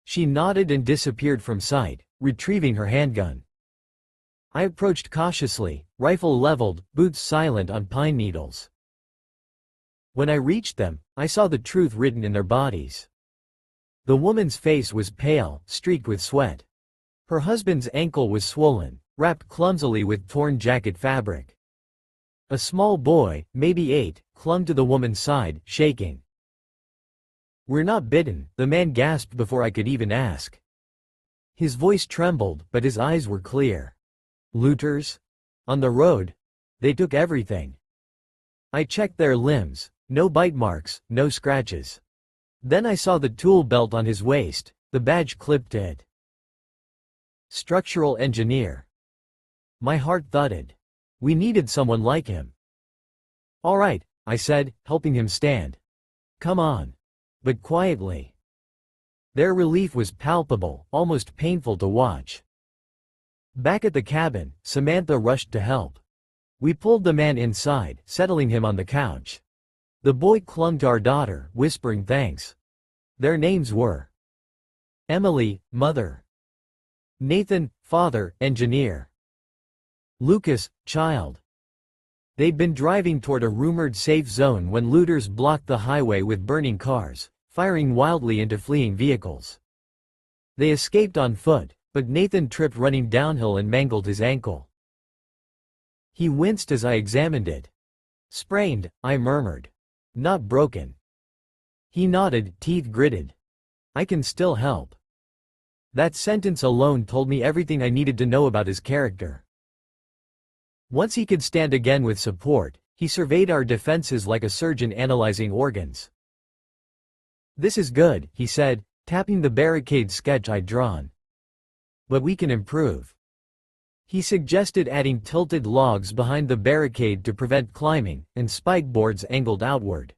She nodded and disappeared from sight, retrieving her handgun. I approached cautiously, rifle leveled, boots silent on pine needles. When I reached them, I saw the truth written in their bodies. The woman's face was pale, streaked with sweat. Her husband's ankle was swollen, wrapped clumsily with torn jacket fabric. A small boy, maybe 8, clung to the woman's side, shaking. "We're not bitten," the man gasped before I could even ask. His voice trembled, but his eyes were clear. "Looters? On the road? They took everything." I checked their limbs. No bite marks, no scratches. Then I saw the tool belt on his waist, the badge clipped to it. Structural engineer. My heart thudded. We needed someone like him. "All right," I said, helping him stand. "Come on." But quietly. Their relief was palpable, almost painful to watch. Back at the cabin, Samantha rushed to help. We pulled the man inside, settling him on the couch. The boy clung to our daughter, whispering thanks. Their names were Emily, mother; Nathan, father, engineer; Lucas, child. They'd been driving toward a rumored safe zone when looters blocked the highway with burning cars, firing wildly into fleeing vehicles. They escaped on foot, but Nathan tripped running downhill and mangled his ankle. He winced as I examined it. "Sprained," I murmured. "Not broken." He nodded, teeth gritted. "I can still help." That sentence alone told me everything I needed to know about his character. Once he could stand again with support, he surveyed our defenses like a surgeon analyzing organs. "This is good," he said, tapping the barricade sketch I'd drawn. "But we can improve." He suggested adding tilted logs behind the barricade to prevent climbing, and spike boards angled outward.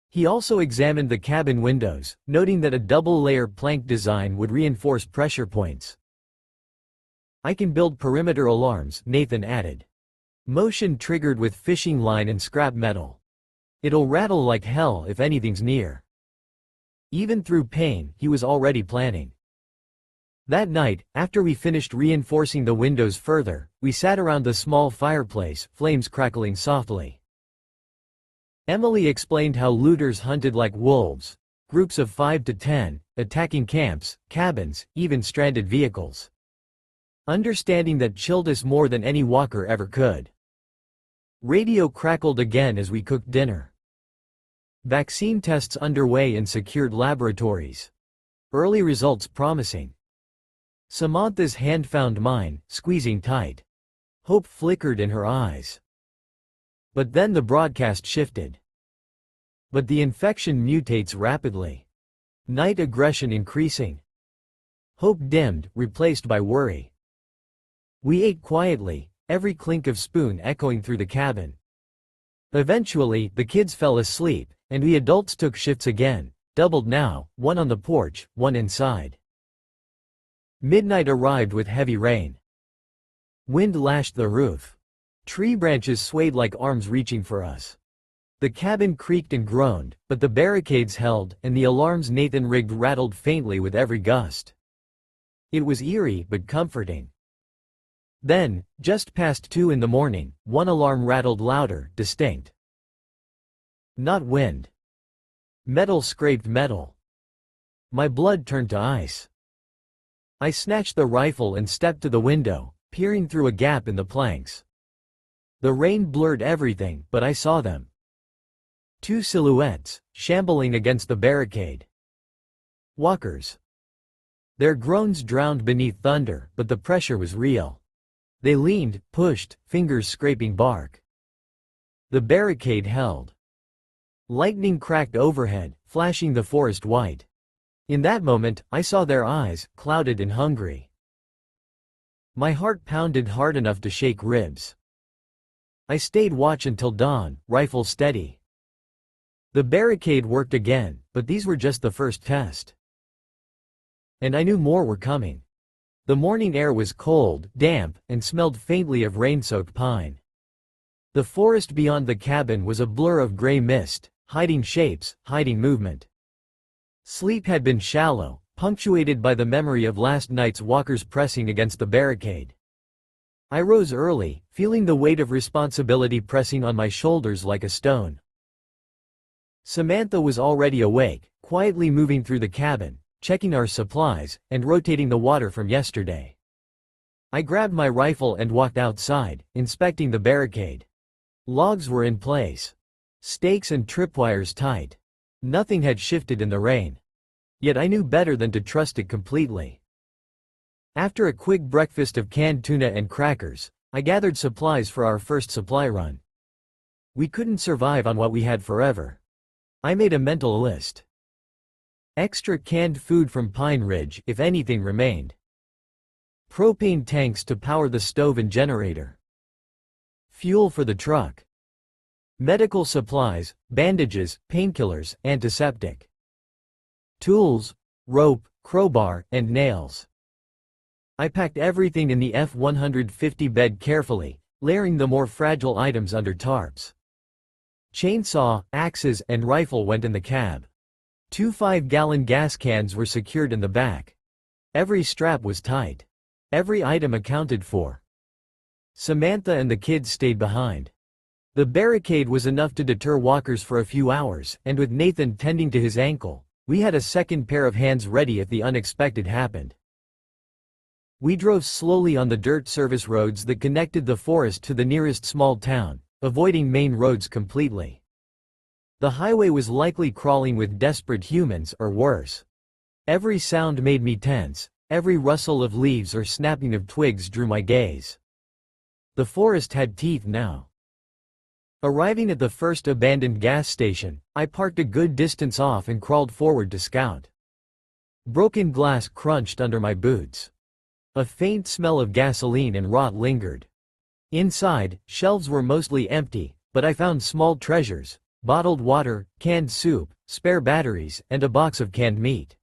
He also examined the cabin windows, noting that a double-layer plank design would reinforce pressure points. "I can build perimeter alarms," Nathan added. "Motion triggered with fishing line and scrap metal. It'll rattle like hell if anything's near." Even through pain, he was already planning. That night, after we finished reinforcing the windows further, we sat around the small fireplace, flames crackling softly. Emily explained how looters hunted like wolves, groups of 5 to 10, attacking camps, cabins, even stranded vehicles. Understanding that chilled us more than any walker ever could. Radio crackled again as we cooked dinner. Vaccine tests underway in secured laboratories. Early results promising. Samantha's hand found mine, squeezing tight. Hope flickered in her eyes. But then the broadcast shifted. "But the infection mutates rapidly. Night aggression increasing." Hope dimmed, replaced by worry. We ate quietly, every clink of spoon echoing through the cabin. Eventually, the kids fell asleep, and we adults took shifts again, doubled now, one on the porch, one inside. Midnight arrived with heavy rain. Wind lashed the roof. Tree branches swayed like arms reaching for us. The cabin creaked and groaned, but the barricades held, and the alarms Nathan rigged rattled faintly with every gust. It was eerie but comforting. Then, just past 2 in the morning, one alarm rattled louder, distinct. Not wind. Metal scraped metal. My blood turned to ice. I snatched the rifle and stepped to the window, peering through a gap in the planks. The rain blurred everything, but I saw them. 2 silhouettes, shambling against the barricade. Walkers. Their groans drowned beneath thunder, but the pressure was real. They leaned, pushed, fingers scraping bark. The barricade held. Lightning cracked overhead, flashing the forest white. In that moment, I saw their eyes, clouded and hungry. My heart pounded hard enough to shake ribs. I stayed watch until dawn, rifle steady. The barricade worked again, but these were just the first test. And I knew more were coming. The morning air was cold, damp, and smelled faintly of rain-soaked pine. The forest beyond the cabin was a blur of gray mist, hiding shapes, hiding movement. Sleep had been shallow, punctuated by the memory of last night's walkers pressing against the barricade. I rose early, feeling the weight of responsibility pressing on my shoulders like a stone. Samantha was already awake, quietly moving through the cabin, checking our supplies, and rotating the water from yesterday. I grabbed my rifle and walked outside, inspecting the barricade. Logs were in place. Stakes and tripwires tight. Nothing had shifted in the rain. Yet I knew better than to trust it completely. After a quick breakfast of canned tuna and crackers, I gathered supplies for our first supply run. We couldn't survive on what we had forever. I made a mental list. Extra canned food from Pine Ridge if anything remained. Propane tanks to power the stove and generator. Fuel for the truck. Medical supplies, bandages, painkillers, antiseptic. Tools, rope, crowbar, and nails. I packed everything in the F-150 bed carefully, layering the more fragile items under tarps. Chainsaw, axes, and rifle went in the cab. 2 5-gallon gas cans were secured in the back. Every strap was tight. Every item accounted for. Samantha and the kids stayed behind. The barricade was enough to deter walkers for a few hours, and with Nathan tending to his ankle, we had a second pair of hands ready if the unexpected happened. We drove slowly on the dirt service roads that connected the forest to the nearest small town, avoiding main roads completely. The highway was likely crawling with desperate humans or worse. Every sound made me tense, every rustle of leaves or snapping of twigs drew my gaze. The forest had teeth now. Arriving at the first abandoned gas station, I parked a good distance off and crawled forward to scout. Broken glass crunched under my boots. A faint smell of gasoline and rot lingered. Inside, shelves were mostly empty, but I found small treasures: bottled water, canned soup, spare batteries, and a box of canned meat.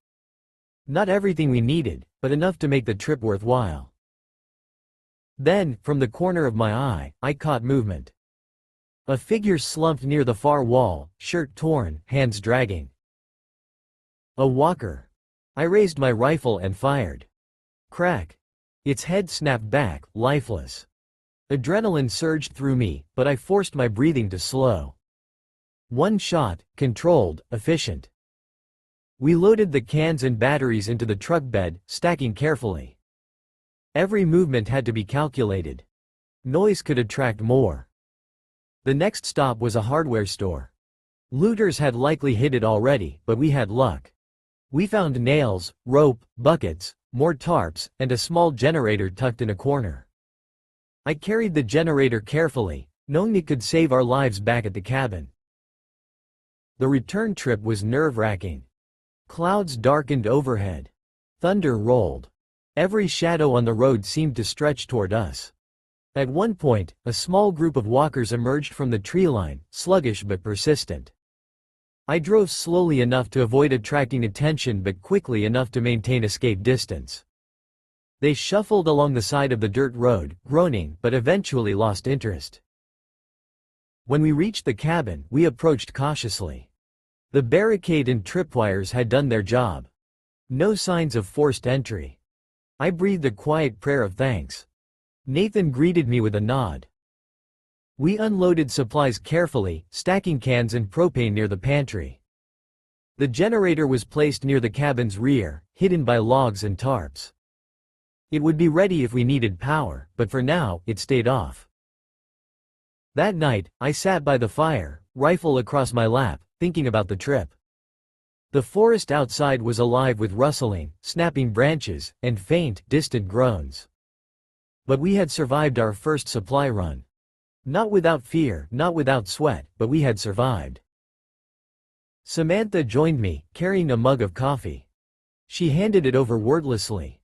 Not everything we needed, but enough to make the trip worthwhile. Then, from the corner of my eye, I caught movement. A figure slumped near the far wall, shirt torn, hands dragging. A walker. I raised my rifle and fired. Crack. Its head snapped back, lifeless. Adrenaline surged through me, but I forced my breathing to slow. One shot, controlled, efficient. We loaded the cans and batteries into the truck bed, stacking carefully. Every movement had to be calculated. Noise could attract more. The next stop was a hardware store. Looters had likely hid it already, but we had luck. We found nails, rope, buckets, more tarps, and a small generator tucked in a corner. I carried the generator carefully, knowing it could save our lives back at the cabin. The return trip was nerve-wracking. Clouds darkened overhead. Thunder rolled. Every shadow on the road seemed to stretch toward us. At one point, a small group of walkers emerged from the tree line, sluggish but persistent. I drove slowly enough to avoid attracting attention but quickly enough to maintain escape distance. They shuffled along the side of the dirt road, groaning, but eventually lost interest. When we reached the cabin, we approached cautiously. The barricade and tripwires had done their job. No signs of forced entry. I breathed a quiet prayer of thanks. Nathan greeted me with a nod. We unloaded supplies carefully, stacking cans and propane near the pantry. The generator was placed near the cabin's rear, hidden by logs and tarps. It would be ready if we needed power, but for now, it stayed off. That night, I sat by the fire, rifle across my lap, thinking about the trip. The forest outside was alive with rustling, snapping branches, and faint, distant groans. But we had survived our first supply run. Not without fear, not without sweat, but we had survived. Samantha joined me, carrying a mug of coffee. She handed it over wordlessly.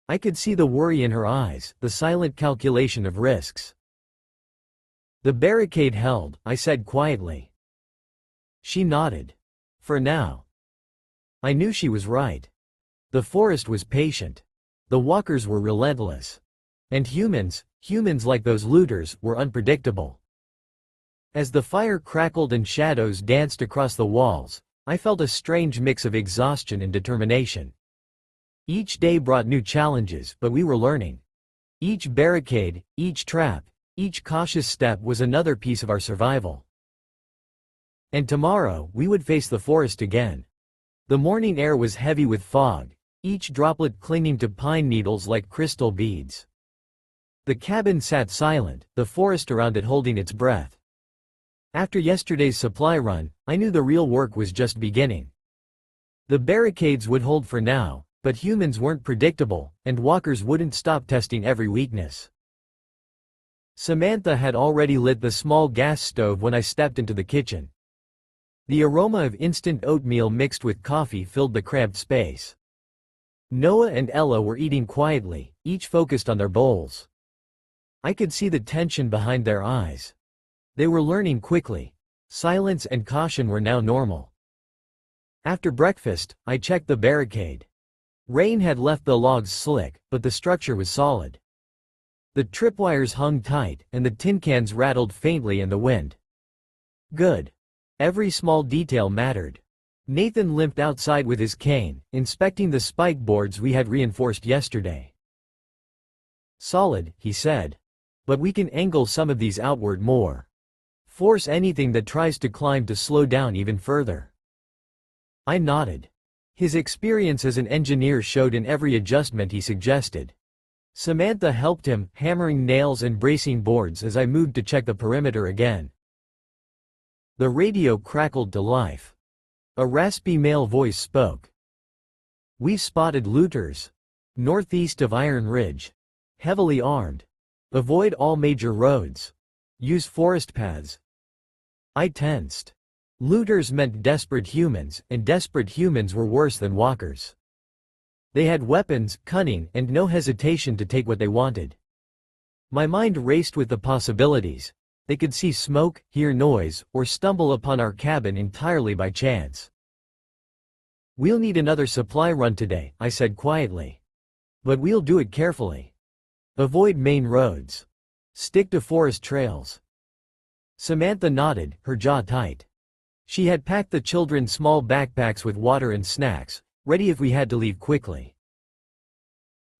I could see the worry in her eyes, the silent calculation of risks. The barricade held, I said quietly. She nodded. For now. I knew she was right. The forest was patient. The walkers were relentless. And humans like those looters, were unpredictable. As the fire crackled and shadows danced across the walls, I felt a strange mix of exhaustion and determination. Each day brought new challenges, but we were learning. Each barricade, each trap, each cautious step was another piece of our survival. And tomorrow, we would face the forest again. The morning air was heavy with fog, each droplet clinging to pine needles like crystal beads. The cabin sat silent, the forest around it holding its breath. After yesterday's supply run, I knew the real work was just beginning. The barricades would hold for now, but humans weren't predictable, and walkers wouldn't stop testing every weakness. Samantha had already lit the small gas stove when I stepped into the kitchen. The aroma of instant oatmeal mixed with coffee filled the cramped space. Noah and Ella were eating quietly, each focused on their bowls. I could see the tension behind their eyes. They were learning quickly. Silence and caution were now normal. After breakfast, I checked the barricade. Rain had left the logs slick, but the structure was solid. The tripwires hung tight, and the tin cans rattled faintly in the wind. Good. Every small detail mattered. Nathan limped outside with his cane, inspecting the spike boards we had reinforced yesterday. Solid, he said. But we can angle some of these outward more. Force anything that tries to climb to slow down even further. I nodded. His experience as an engineer showed in every adjustment he suggested. Samantha helped him, hammering nails and bracing boards as I moved to check the perimeter again. The radio crackled to life. A raspy male voice spoke. "We've spotted looters. Northeast of Iron Ridge. Heavily armed. Avoid all major roads. Use forest paths." I tensed. Looters meant desperate humans, and desperate humans were worse than walkers. They had weapons, cunning, and no hesitation to take what they wanted. My mind raced with the possibilities. They could see smoke, hear noise, or stumble upon our cabin entirely by chance. "We'll need another supply run today," I said quietly. "But we'll do it carefully. Avoid main roads. Stick to forest trails." Samantha nodded, her jaw tight. She had packed the children small backpacks with water and snacks, ready if we had to leave quickly.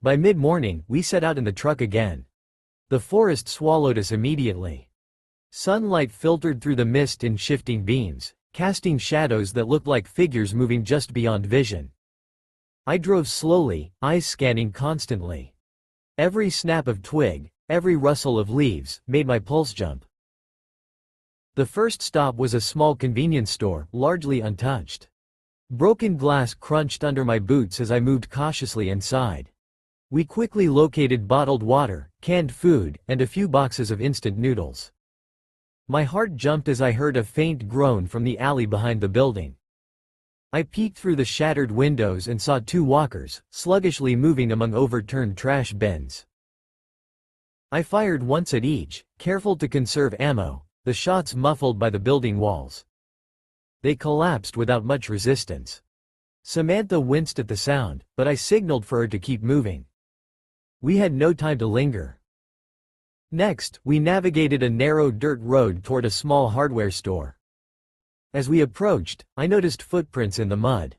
By mid-morning, we set out in the truck again. The forest swallowed us immediately. Sunlight filtered through the mist in shifting beams, casting shadows that looked like figures moving just beyond vision. I drove slowly, eyes scanning constantly. Every snap of twig, every rustle of leaves, made my pulse jump. The first stop was a small convenience store, largely untouched. Broken glass crunched under my boots as I moved cautiously inside. We quickly located bottled water, canned food, and a few boxes of instant noodles. My heart jumped as I heard a faint groan from the alley behind the building. I peeked through the shattered windows and saw two walkers, sluggishly moving among overturned trash bins. I fired once at each, careful to conserve ammo, the shots muffled by the building walls. They collapsed without much resistance. Samantha winced at the sound, but I signaled for her to keep moving. We had no time to linger. Next, we navigated a narrow dirt road toward a small hardware store. As we approached, I noticed footprints in the mud.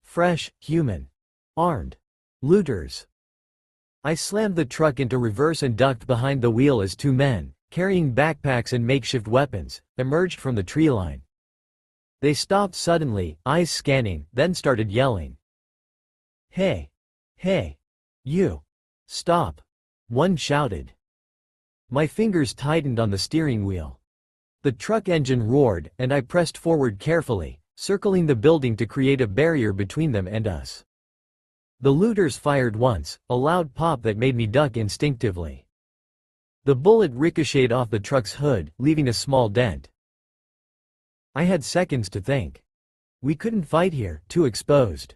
Fresh, human. Armed. Looters. I slammed the truck into reverse and ducked behind the wheel as two men, carrying backpacks and makeshift weapons, emerged from the tree line. They stopped suddenly, eyes scanning, then started yelling. "Hey! Hey! You! Stop!" one shouted. My fingers tightened on the steering wheel. The truck engine roared, and I pressed forward carefully, circling the building to create a barrier between them and us. The looters fired once, a loud pop that made me duck instinctively. The bullet ricocheted off the truck's hood, leaving a small dent. I had seconds to think. We couldn't fight here, too exposed.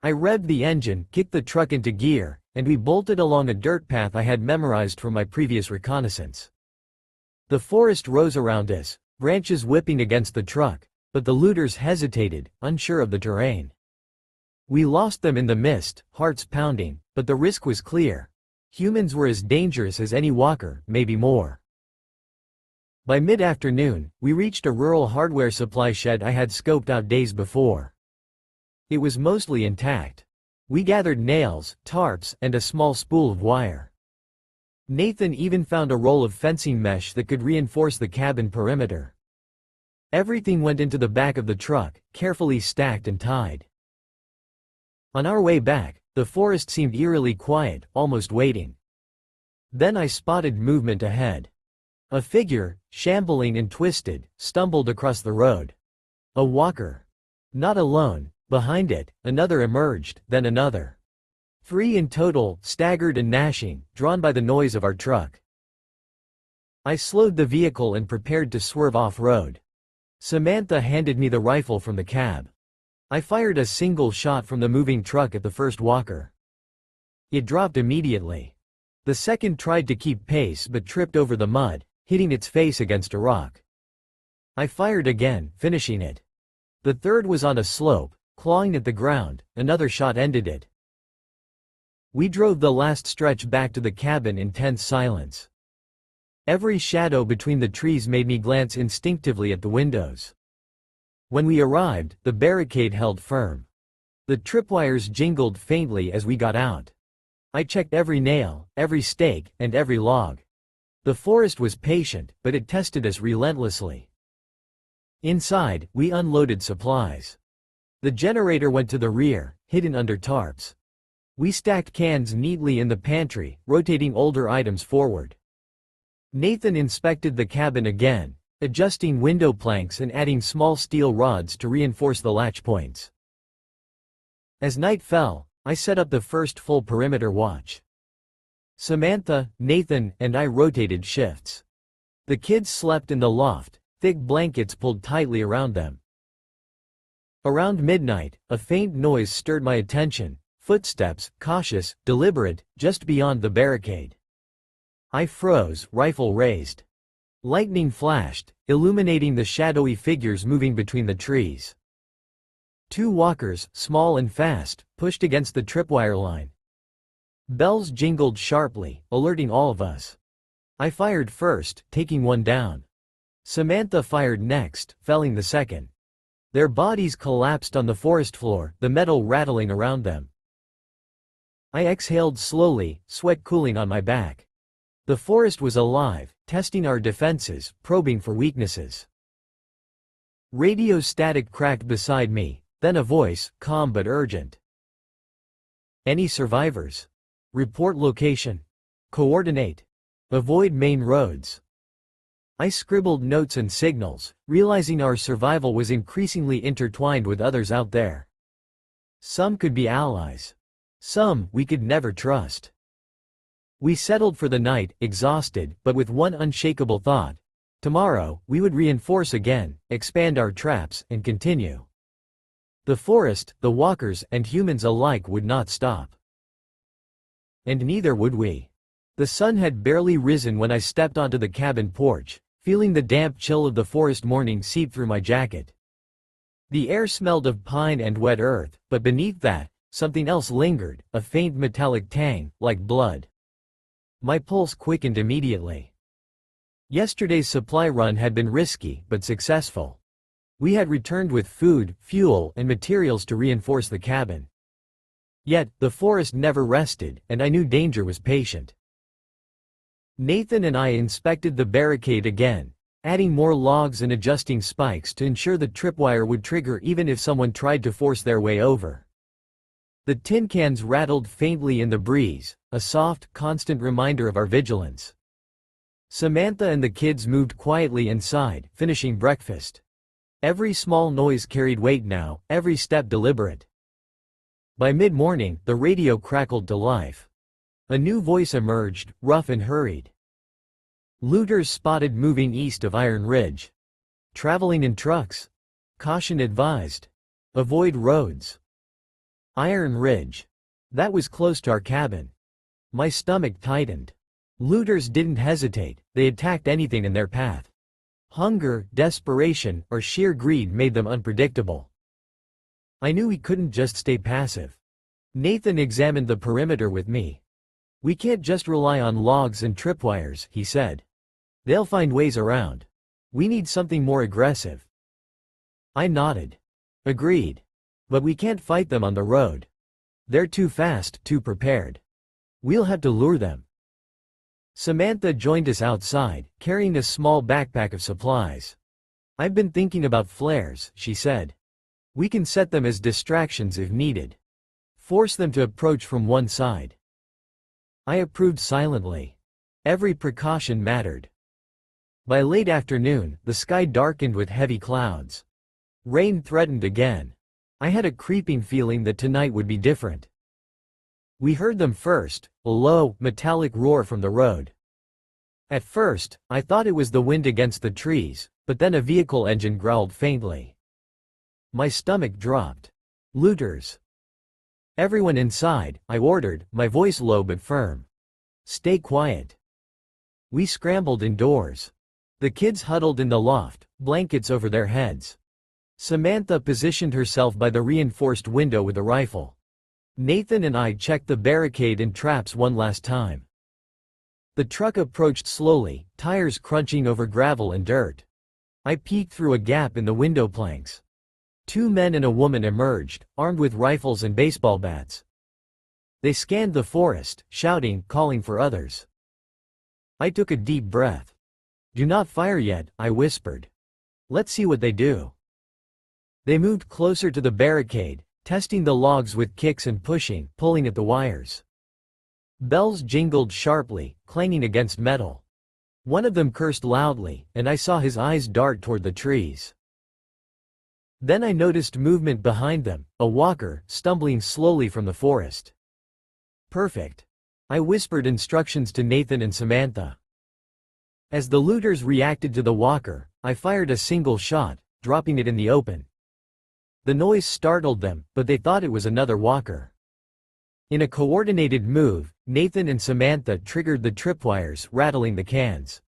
I revved the engine, kicked the truck into gear, and we bolted along a dirt path I had memorized from my previous reconnaissance. The forest rose around us, branches whipping against the truck, but the looters hesitated, unsure of the terrain. We lost them in the mist, hearts pounding, but the risk was clear. Humans were as dangerous as any walker, maybe more. By mid-afternoon, we reached a rural hardware supply shed I had scoped out days before. It was mostly intact. We gathered nails, tarps, and a small spool of wire. Nathan even found a roll of fencing mesh that could reinforce the cabin perimeter. Everything went into the back of the truck, carefully stacked and tied. On our way back, the forest seemed eerily quiet, almost waiting. Then I spotted movement ahead. A figure, shambling and twisted, stumbled across the road. A walker. Not alone, behind it, another emerged, then another. 3 in total, staggered and gnashing, drawn by the noise of our truck. I slowed the vehicle and prepared to swerve off-road. Samantha handed me the rifle from the cab. I fired a single shot from the moving truck at the first walker. It dropped immediately. The second tried to keep pace but tripped over the mud, hitting its face against a rock. I fired again, finishing it. The third was on a slope, Clawing at the ground, another shot ended it. We drove the last stretch back to the cabin in tense silence. Every shadow between the trees made me glance instinctively at the windows. When we arrived, the barricade held firm. The tripwires jingled faintly as we got out. I checked every nail, every stake, and every log. The forest was patient, but it tested us relentlessly. Inside, we unloaded supplies. The generator went to the rear, hidden under tarps. We stacked cans neatly in the pantry, rotating older items forward. Nathan inspected the cabin again, adjusting window planks and adding small steel rods to reinforce the latch points. As night fell, I set up the first full perimeter watch. Samantha, Nathan, and I rotated shifts. The kids slept in the loft, thick blankets pulled tightly around them. Around midnight, a faint noise stirred my attention, footsteps, cautious, deliberate, just beyond the barricade. I froze, rifle raised. Lightning flashed, illuminating the shadowy figures moving between the trees. Two walkers, small and fast, pushed against the tripwire line. Bells jingled sharply, alerting all of us. I fired first, taking one down. Samantha fired next, felling the second. Their bodies collapsed on the forest floor, the metal rattling around them. I exhaled slowly, sweat cooling on my back. The forest was alive, testing our defenses, probing for weaknesses. Radio static cracked beside me, then a voice, calm but urgent. Any survivors? Report location. Coordinate. Avoid main roads. I scribbled notes and signals, realizing our survival was increasingly intertwined with others out there. Some could be allies. Some we could never trust. We settled for the night, exhausted, but with one unshakable thought. Tomorrow, we would reinforce again, expand our traps, and continue. The forest, the walkers, and humans alike would not stop. And neither would we. The sun had barely risen when I stepped onto the cabin porch, feeling the damp chill of the forest morning seep through my jacket. The air smelled of pine and wet earth, but beneath that, something else lingered, a faint metallic tang, like blood. My pulse quickened immediately. Yesterday's supply run had been risky, but successful. We had returned with food, fuel, and materials to reinforce the cabin. Yet, the forest never rested, and I knew danger was patient. Nathan and I inspected the barricade again, adding more logs and adjusting spikes to ensure the tripwire would trigger even if someone tried to force their way over. The tin cans rattled faintly in the breeze, a soft, constant reminder of our vigilance. Samantha and the kids moved quietly inside, finishing breakfast. Every small noise carried weight now, every step deliberate. By mid-morning, the radio crackled to life. A new voice emerged, rough and hurried. Looters spotted moving east of Iron Ridge. Traveling in trucks. Caution advised. Avoid roads. Iron Ridge. That was close to our cabin. My stomach tightened. Looters didn't hesitate, they attacked anything in their path. Hunger, desperation, or sheer greed made them unpredictable. I knew we couldn't just stay passive. Nathan examined the perimeter with me. We can't just rely on logs and tripwires, he said. They'll find ways around. We need something more aggressive. I nodded. Agreed. But we can't fight them on the road. They're too fast, too prepared. We'll have to lure them. Samantha joined us outside, carrying a small backpack of supplies. I've been thinking about flares, she said. We can set them as distractions if needed. Force them to approach from one side. I approved silently. Every precaution mattered. By late afternoon, the sky darkened with heavy clouds. Rain threatened again. I had a creeping feeling that tonight would be different. We heard them first, a low, metallic roar from the road. At first, I thought it was the wind against the trees, but then a vehicle engine growled faintly. My stomach dropped. Looters. Everyone inside, I ordered, my voice low but firm. Stay quiet. We scrambled indoors. The kids huddled in the loft, blankets over their heads. Samantha positioned herself by the reinforced window with a rifle. Nathan and I checked the barricade and traps one last time. The truck approached slowly, tires crunching over gravel and dirt. I peeked through a gap in the window planks. 2 men and a woman emerged, armed with rifles and baseball bats. They scanned the forest, shouting, calling for others. I took a deep breath. "Do not fire yet," I whispered. "Let's see what they do." They moved closer to the barricade, testing the logs with kicks and pushing, pulling at the wires. Bells jingled sharply, clanging against metal. One of them cursed loudly, and I saw his eyes dart toward the trees. Then I noticed movement behind them, a walker, stumbling slowly from the forest. "Perfect." I whispered instructions to Nathan and Samantha. As the looters reacted to the walker, I fired a single shot, dropping it in the open. The noise startled them, but they thought it was another walker. In a coordinated move, Nathan and Samantha triggered the tripwires, rattling the cans.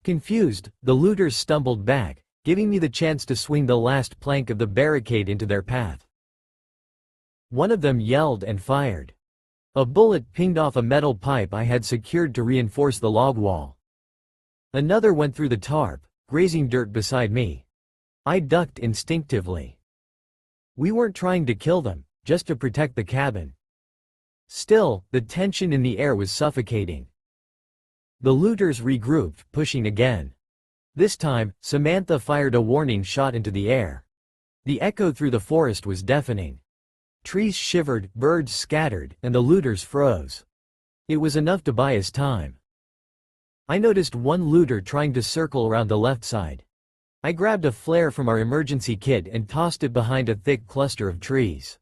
Confused, the looters stumbled back, giving me the chance to swing the last plank of the barricade into their path. One of them yelled and fired. A bullet pinged off a metal pipe I had secured to reinforce the log wall. Another went through the tarp, grazing dirt beside me. I ducked instinctively. We weren't trying to kill them, just to protect the cabin. Still, the tension in the air was suffocating. The looters regrouped, pushing again. This time, Samantha fired a warning shot into the air. The echo through the forest was deafening. Trees shivered, birds scattered, and the looters froze. It was enough to buy us time. I noticed one looter trying to circle around the left side. I grabbed a flare from our emergency kit and tossed it behind a thick cluster of trees.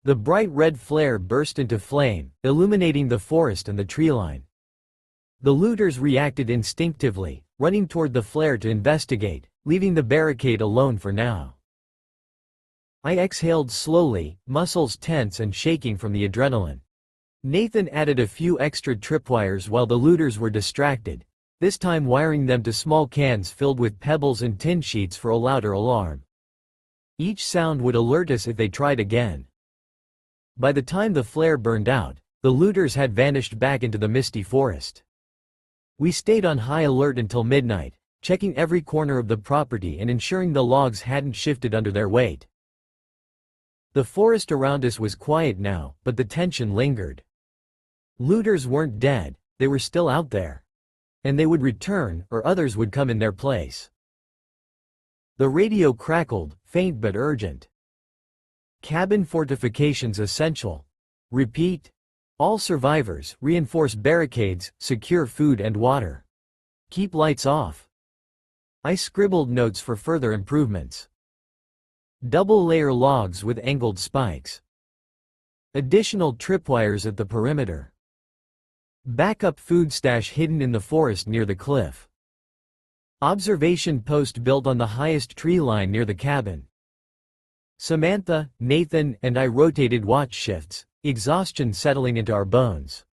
The bright red flare burst into flame, illuminating the forest and the tree line. The looters reacted instinctively, running toward the flare to investigate, leaving the barricade alone for now. I exhaled slowly, muscles tense and shaking from the adrenaline. Nathan added a few extra tripwires while the looters were distracted, this time wiring them to small cans filled with pebbles and tin sheets for a louder alarm. Each sound would alert us if they tried again. By the time the flare burned out, the looters had vanished back into the misty forest. We stayed on high alert until midnight, checking every corner of the property and ensuring the logs hadn't shifted under their weight. The forest around us was quiet now, but the tension lingered. Looters weren't dead, they were still out there. And they would return, or others would come in their place. The radio crackled, faint but urgent. "Cabin fortifications essential. Repeat. All survivors, reinforce barricades, secure food and water. Keep lights off." I scribbled notes for further improvements. Double-layer logs with angled spikes. Additional tripwires at the perimeter. Backup food stash hidden in the forest near the cliff. Observation post built on the highest tree line near the cabin. Samantha, Nathan, and I rotated watch shifts, exhaustion settling into our bones.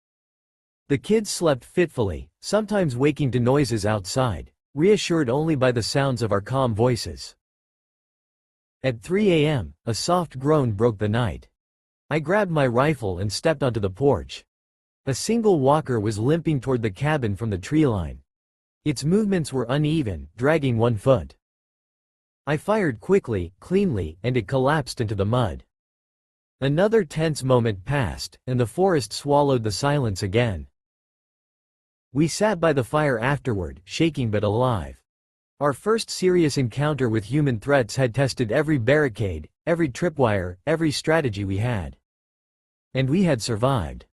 The kids slept fitfully, sometimes waking to noises outside, reassured only by the sounds of our calm voices. At 3 a.m., a soft groan broke the night. I grabbed my rifle and stepped onto the porch. A single walker was limping toward the cabin from the tree line. Its movements were uneven, dragging one foot. I fired quickly, cleanly, and it collapsed into the mud. Another tense moment passed, and the forest swallowed the silence again. We sat by the fire afterward, shaking but alive. Our first serious encounter with human threats had tested every barricade, every tripwire, every strategy we had. And we had survived.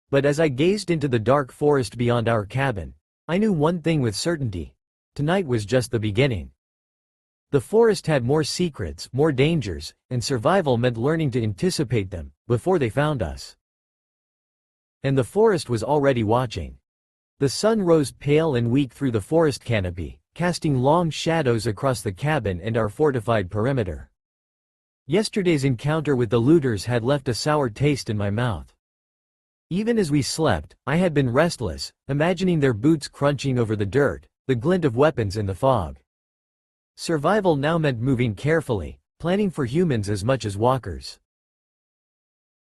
But as I gazed into the dark forest beyond our cabin, I knew one thing with certainty. Tonight was just the beginning. The forest had more secrets, more dangers, and survival meant learning to anticipate them, before they found us. And the forest was already watching. The sun rose pale and weak through the forest canopy, casting long shadows across the cabin and our fortified perimeter. Yesterday's encounter with the looters had left a sour taste in my mouth. Even as we slept, I had been restless, imagining their boots crunching over the dirt, the glint of weapons in the fog. Survival now meant moving carefully, planning for humans as much as walkers.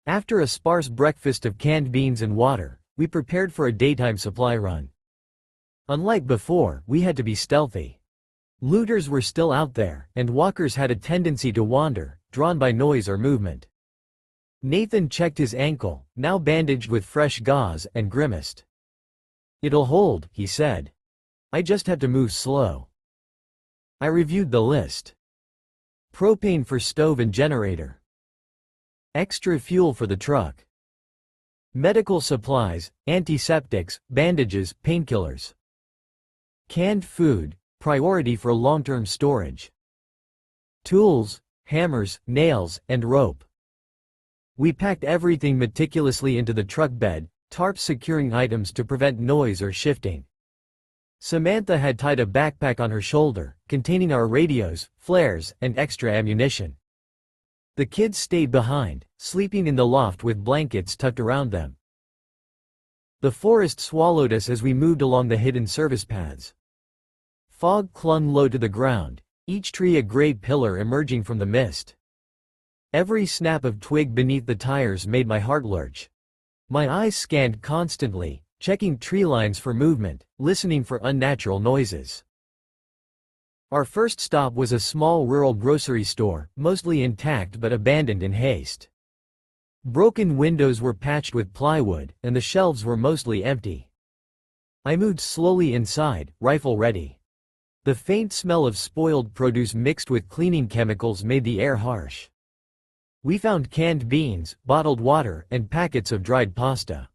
After a sparse breakfast of canned beans and water, we prepared for a daytime supply run. Unlike before, we had to be stealthy. Looters were still out there, and walkers had a tendency to wander, drawn by noise or movement. Nathan checked his ankle, now bandaged with fresh gauze, and grimaced. "It'll hold," he said. "I just have to move slow." I reviewed the list. Propane for stove and generator. Extra fuel for the truck. Medical supplies, antiseptics, bandages, painkillers. Canned food, priority for long-term storage. Tools, hammers, nails, and rope. We packed everything meticulously into the truck bed, tarps securing items to prevent noise or shifting. Samantha had tied a backpack on her shoulder, containing our radios, flares, and extra ammunition. The kids stayed behind, sleeping in the loft with blankets tucked around them. The forest swallowed us as we moved along the hidden service paths. Fog clung low to the ground, each tree a gray pillar emerging from the mist. Every snap of twig beneath the tires made my heart lurch. My eyes scanned constantly, checking tree lines for movement, listening for unnatural noises. Our first stop was a small rural grocery store, mostly intact but abandoned in haste. Broken windows were patched with plywood, and the shelves were mostly empty. I moved slowly inside, rifle ready. The faint smell of spoiled produce mixed with cleaning chemicals made the air harsh. We found canned beans, bottled water, and packets of dried pasta.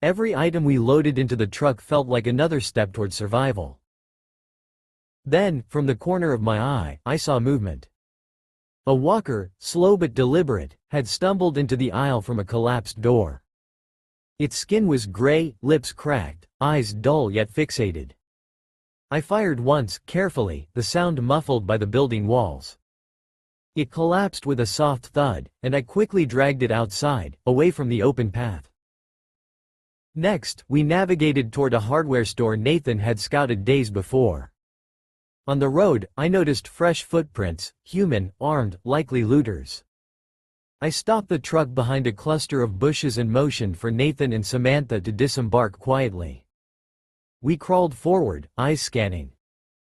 Every item we loaded into the truck felt like another step toward survival. Then, from the corner of my eye, I saw movement. A walker, slow but deliberate, had stumbled into the aisle from a collapsed door. Its skin was gray, lips cracked, eyes dull yet fixated. I fired once, carefully, the sound muffled by the building walls. It collapsed with a soft thud, and I quickly dragged it outside, away from the open path. Next, we navigated toward a hardware store Nathan had scouted days before. On the road, I noticed fresh footprints, human, armed, likely looters. I stopped the truck behind a cluster of bushes and motioned for Nathan and Samantha to disembark quietly. We crawled forward, eyes scanning.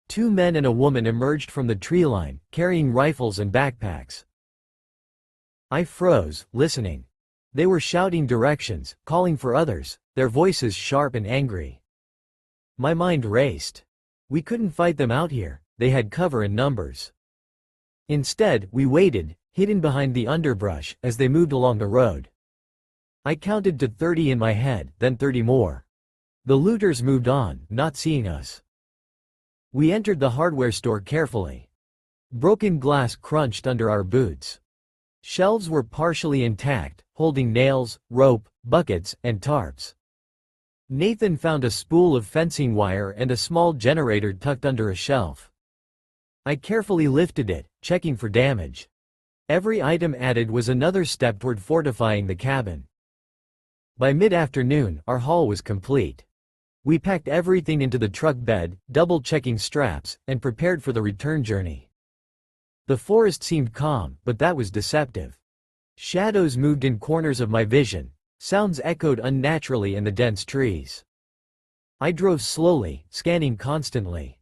2 men and a woman emerged from the tree line, carrying rifles and backpacks. I froze, listening. They were shouting directions, calling for others, their voices sharp and angry. My mind raced. We couldn't fight them out here, they had cover in numbers. Instead, we waited, hidden behind the underbrush, as they moved along the road. I counted to 30 in my head, then 30 more. The looters moved on, not seeing us. We entered the hardware store carefully. Broken glass crunched under our boots. Shelves were partially intact, holding nails, rope, buckets, and tarps. Nathan found a spool of fencing wire and a small generator tucked under a shelf. I carefully lifted it, checking for damage. Every item added was another step toward fortifying the cabin. By mid-afternoon, our haul was complete. We packed everything into the truck bed, double-checking straps, and prepared for the return journey. The forest seemed calm, but that was deceptive. Shadows moved in corners of my vision, sounds echoed unnaturally in the dense trees. I drove slowly, scanning constantly.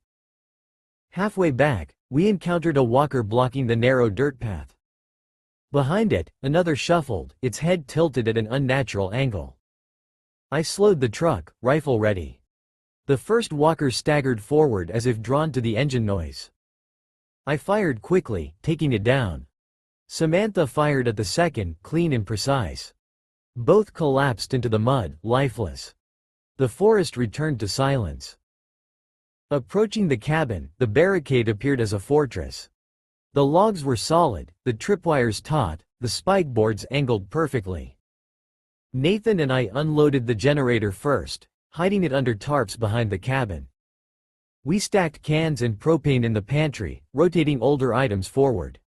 Halfway back, we encountered a walker blocking the narrow dirt path. Behind it, another shuffled, its head tilted at an unnatural angle. I slowed the truck, rifle ready. The first walker staggered forward as if drawn to the engine noise. I fired quickly, taking it down. Samantha fired at the second, clean and precise. Both collapsed into the mud, lifeless. The forest returned to silence. Approaching the cabin, the barricade appeared as a fortress. The logs were solid, the tripwires taut, the spike boards angled perfectly. Nathan and I unloaded the generator first, hiding it under tarps behind the cabin. We stacked cans and propane in the pantry, rotating older items forward.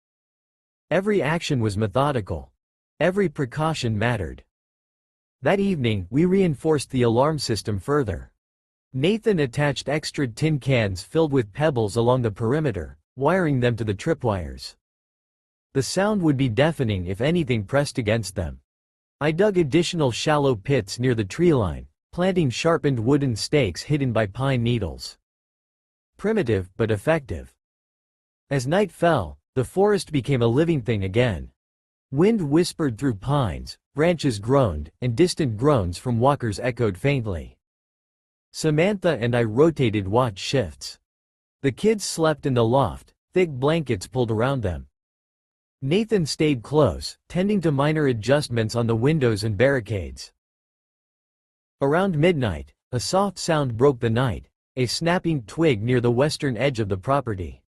Every action was methodical. Every precaution mattered. That evening, we reinforced the alarm system further. Nathan attached extra tin cans filled with pebbles along the perimeter, wiring them to the tripwires. The sound would be deafening if anything pressed against them. I dug additional shallow pits near the tree line, planting sharpened wooden stakes hidden by pine needles. Primitive, but effective. As night fell, the forest became a living thing again. Wind whispered through pines, branches groaned, and distant groans from walkers echoed faintly. Samantha and I rotated watch shifts. The kids slept in the loft, thick blankets pulled around them. Nathan stayed close, tending to minor adjustments on the windows and barricades. Around midnight, a soft sound broke the night, a snapping twig near the western edge of the property.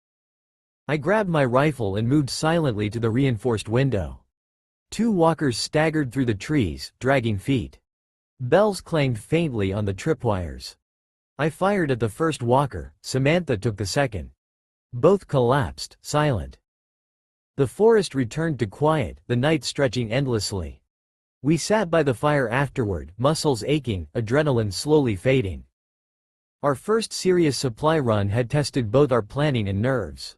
I grabbed my rifle and moved silently to the reinforced window. 2 walkers staggered through the trees, dragging feet. Bells clanged faintly on the tripwires. I fired at the first walker, Samantha took the second. Both collapsed, silent. The forest returned to quiet, the night stretching endlessly. We sat by the fire afterward, muscles aching, adrenaline slowly fading. Our first serious supply run had tested both our planning and nerves.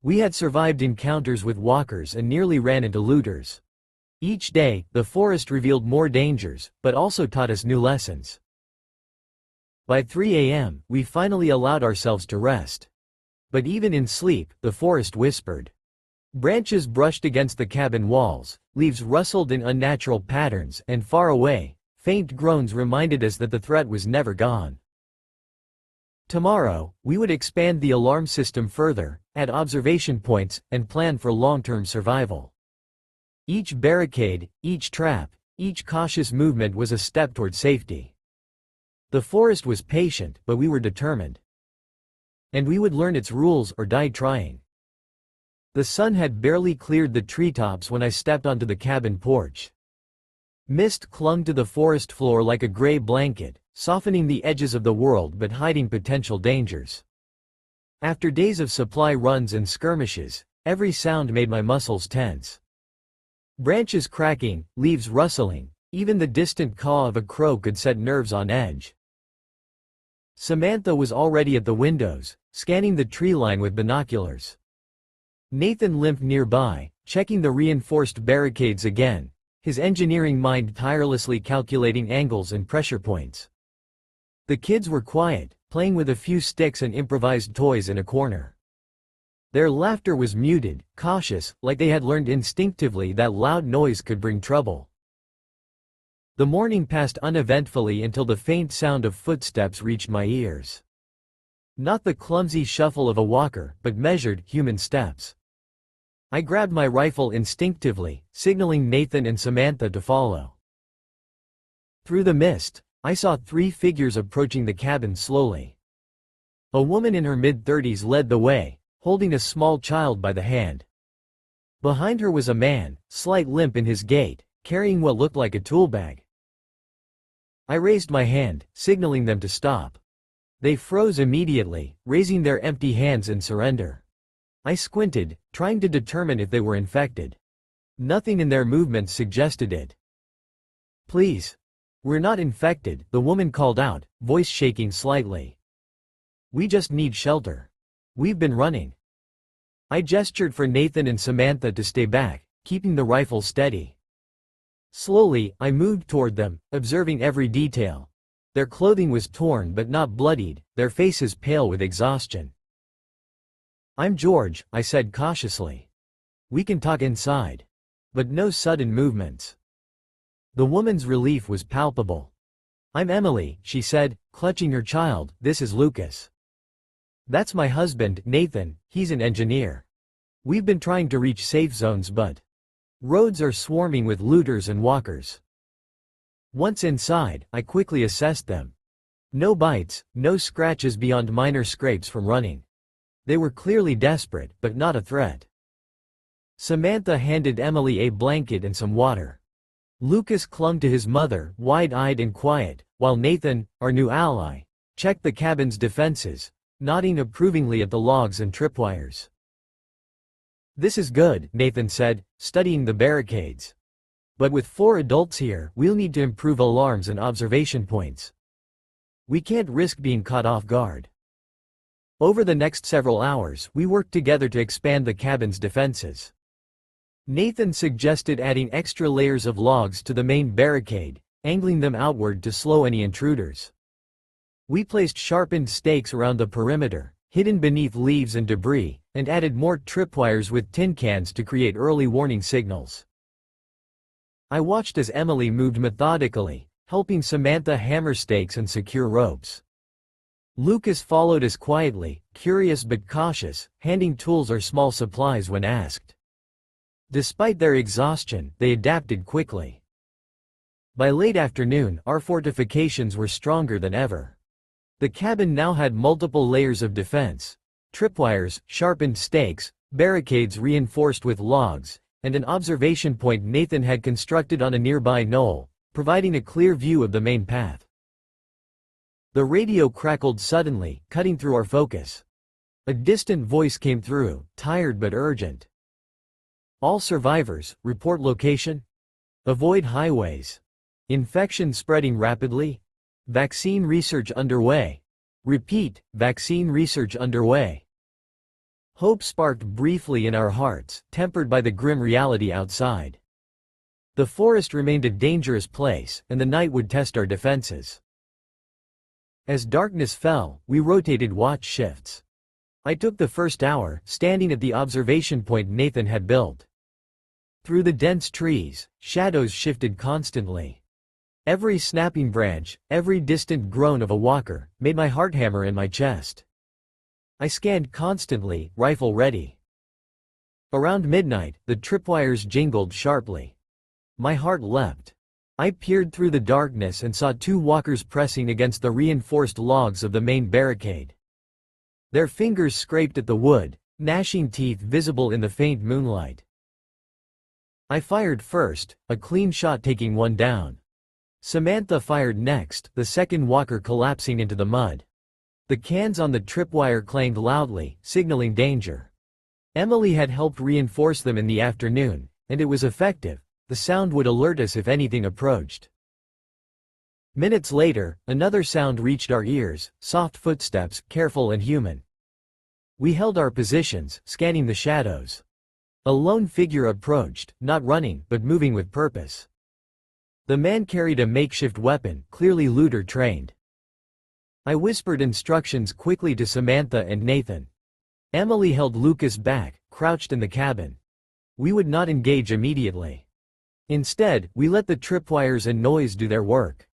We had survived encounters with walkers and nearly ran into looters. Each day, the forest revealed more dangers, but also taught us new lessons. By 3 a.m., we finally allowed ourselves to rest. But even in sleep, the forest whispered. Branches brushed against the cabin walls, leaves rustled in unnatural patterns, and far away, faint groans reminded us that the threat was never gone. Tomorrow, we would expand the alarm system further, add observation points, and plan for long-term survival. Each barricade, each trap, each cautious movement was a step toward safety. The forest was patient, but we were determined. And we would learn its rules or die trying. The sun had barely cleared the treetops when I stepped onto the cabin porch. Mist clung to the forest floor like a gray blanket, softening the edges of the world but hiding potential dangers. After days of supply runs and skirmishes, every sound made my muscles tense. Branches cracking, leaves rustling, even the distant caw of a crow could set nerves on edge. Samantha was already at the windows, scanning the tree line with binoculars. Nathan limped nearby, checking the reinforced barricades again, his engineering mind tirelessly calculating angles and pressure points. The kids were quiet, playing with a few sticks and improvised toys in a corner. Their laughter was muted, cautious, like they had learned instinctively that loud noise could bring trouble. The morning passed uneventfully until the faint sound of footsteps reached my ears. Not the clumsy shuffle of a walker, but measured, human steps. I grabbed my rifle instinctively, signaling Nathan and Samantha to follow. Through the mist, I saw 3 figures approaching the cabin slowly. A woman in her mid-30s led the way, holding a small child by the hand. Behind her was a man, slight limp in his gait, carrying what looked like a tool bag. I raised my hand, signaling them to stop. They froze immediately, raising their empty hands in surrender. I squinted, trying to determine if they were infected. Nothing in their movements suggested it. "Please. We're not infected," the woman called out, voice shaking slightly. "We just need shelter. We've been running." I gestured for Nathan and Samantha to stay back, keeping the rifle steady. Slowly, I moved toward them, observing every detail. Their clothing was torn but not bloodied, their faces pale with exhaustion. "I'm George," I said cautiously. "We can talk inside." But no sudden movements. The woman's relief was palpable. "I'm Emily," she said, clutching her child. "This is Lucas. That's my husband, Nathan, he's an engineer. We've been trying to reach safe zones but roads are swarming with looters and walkers." Once inside, I quickly assessed them. No bites, no scratches beyond minor scrapes from running. They were clearly desperate, but not a threat. Samantha handed Emily a blanket and some water. Lucas clung to his mother, wide-eyed and quiet, while Nathan, our new ally, checked the cabin's defenses, nodding approvingly at the logs and tripwires. "This is good," Nathan said, studying the barricades. "But with 4 adults here, we'll need to improve alarms and observation points." We can't risk being caught off guard. Over the next several hours, we worked together to expand the cabin's defenses. Nathan suggested adding extra layers of logs to the main barricade, angling them outward to slow any intruders. We placed sharpened stakes around the perimeter, hidden beneath leaves and debris, and added more tripwires with tin cans to create early warning signals. I watched as Emily moved methodically, helping Samantha hammer stakes and secure ropes. Lucas followed us quietly, curious but cautious, handing tools or small supplies when asked. Despite their exhaustion, they adapted quickly. By late afternoon, our fortifications were stronger than ever. The cabin now had multiple layers of defense: tripwires, sharpened stakes, barricades reinforced with logs, and an observation point Nathan had constructed on a nearby knoll, providing a clear view of the main path. The radio crackled suddenly, cutting through our focus. A distant voice came through, tired but urgent. "All survivors, report location. Avoid highways. Infection spreading rapidly. Vaccine research underway. Repeat, vaccine research underway." Hope sparked briefly in our hearts, tempered by the grim reality outside. The forest remained a dangerous place, and the night would test our defenses. As darkness fell, we rotated watch shifts. I took the first hour, standing at the observation point Nathan had built. Through the dense trees, shadows shifted constantly. Every snapping branch, every distant groan of a walker, made my heart hammer in my chest. I scanned constantly, rifle ready. Around midnight, the tripwires jingled sharply. My heart leapt. I peered through the darkness and saw two walkers pressing against the reinforced logs of the main barricade. Their fingers scraped at the wood, gnashing teeth visible in the faint moonlight. I fired first, a clean shot taking one down. Samantha fired next, the second walker collapsing into the mud. The cans on the tripwire clanged loudly, signaling danger. Emily had helped reinforce them in the afternoon, and it was effective. The sound would alert us if anything approached. Minutes later, another sound reached our ears: soft footsteps, careful and human. We held our positions, scanning the shadows. A lone figure approached, not running, but moving with purpose. The man carried a makeshift weapon, clearly looter trained. I whispered instructions quickly to Samantha and Nathan. Emily held Lucas back, crouched in the cabin. We would not engage immediately. Instead, we let the tripwires and noise do their work.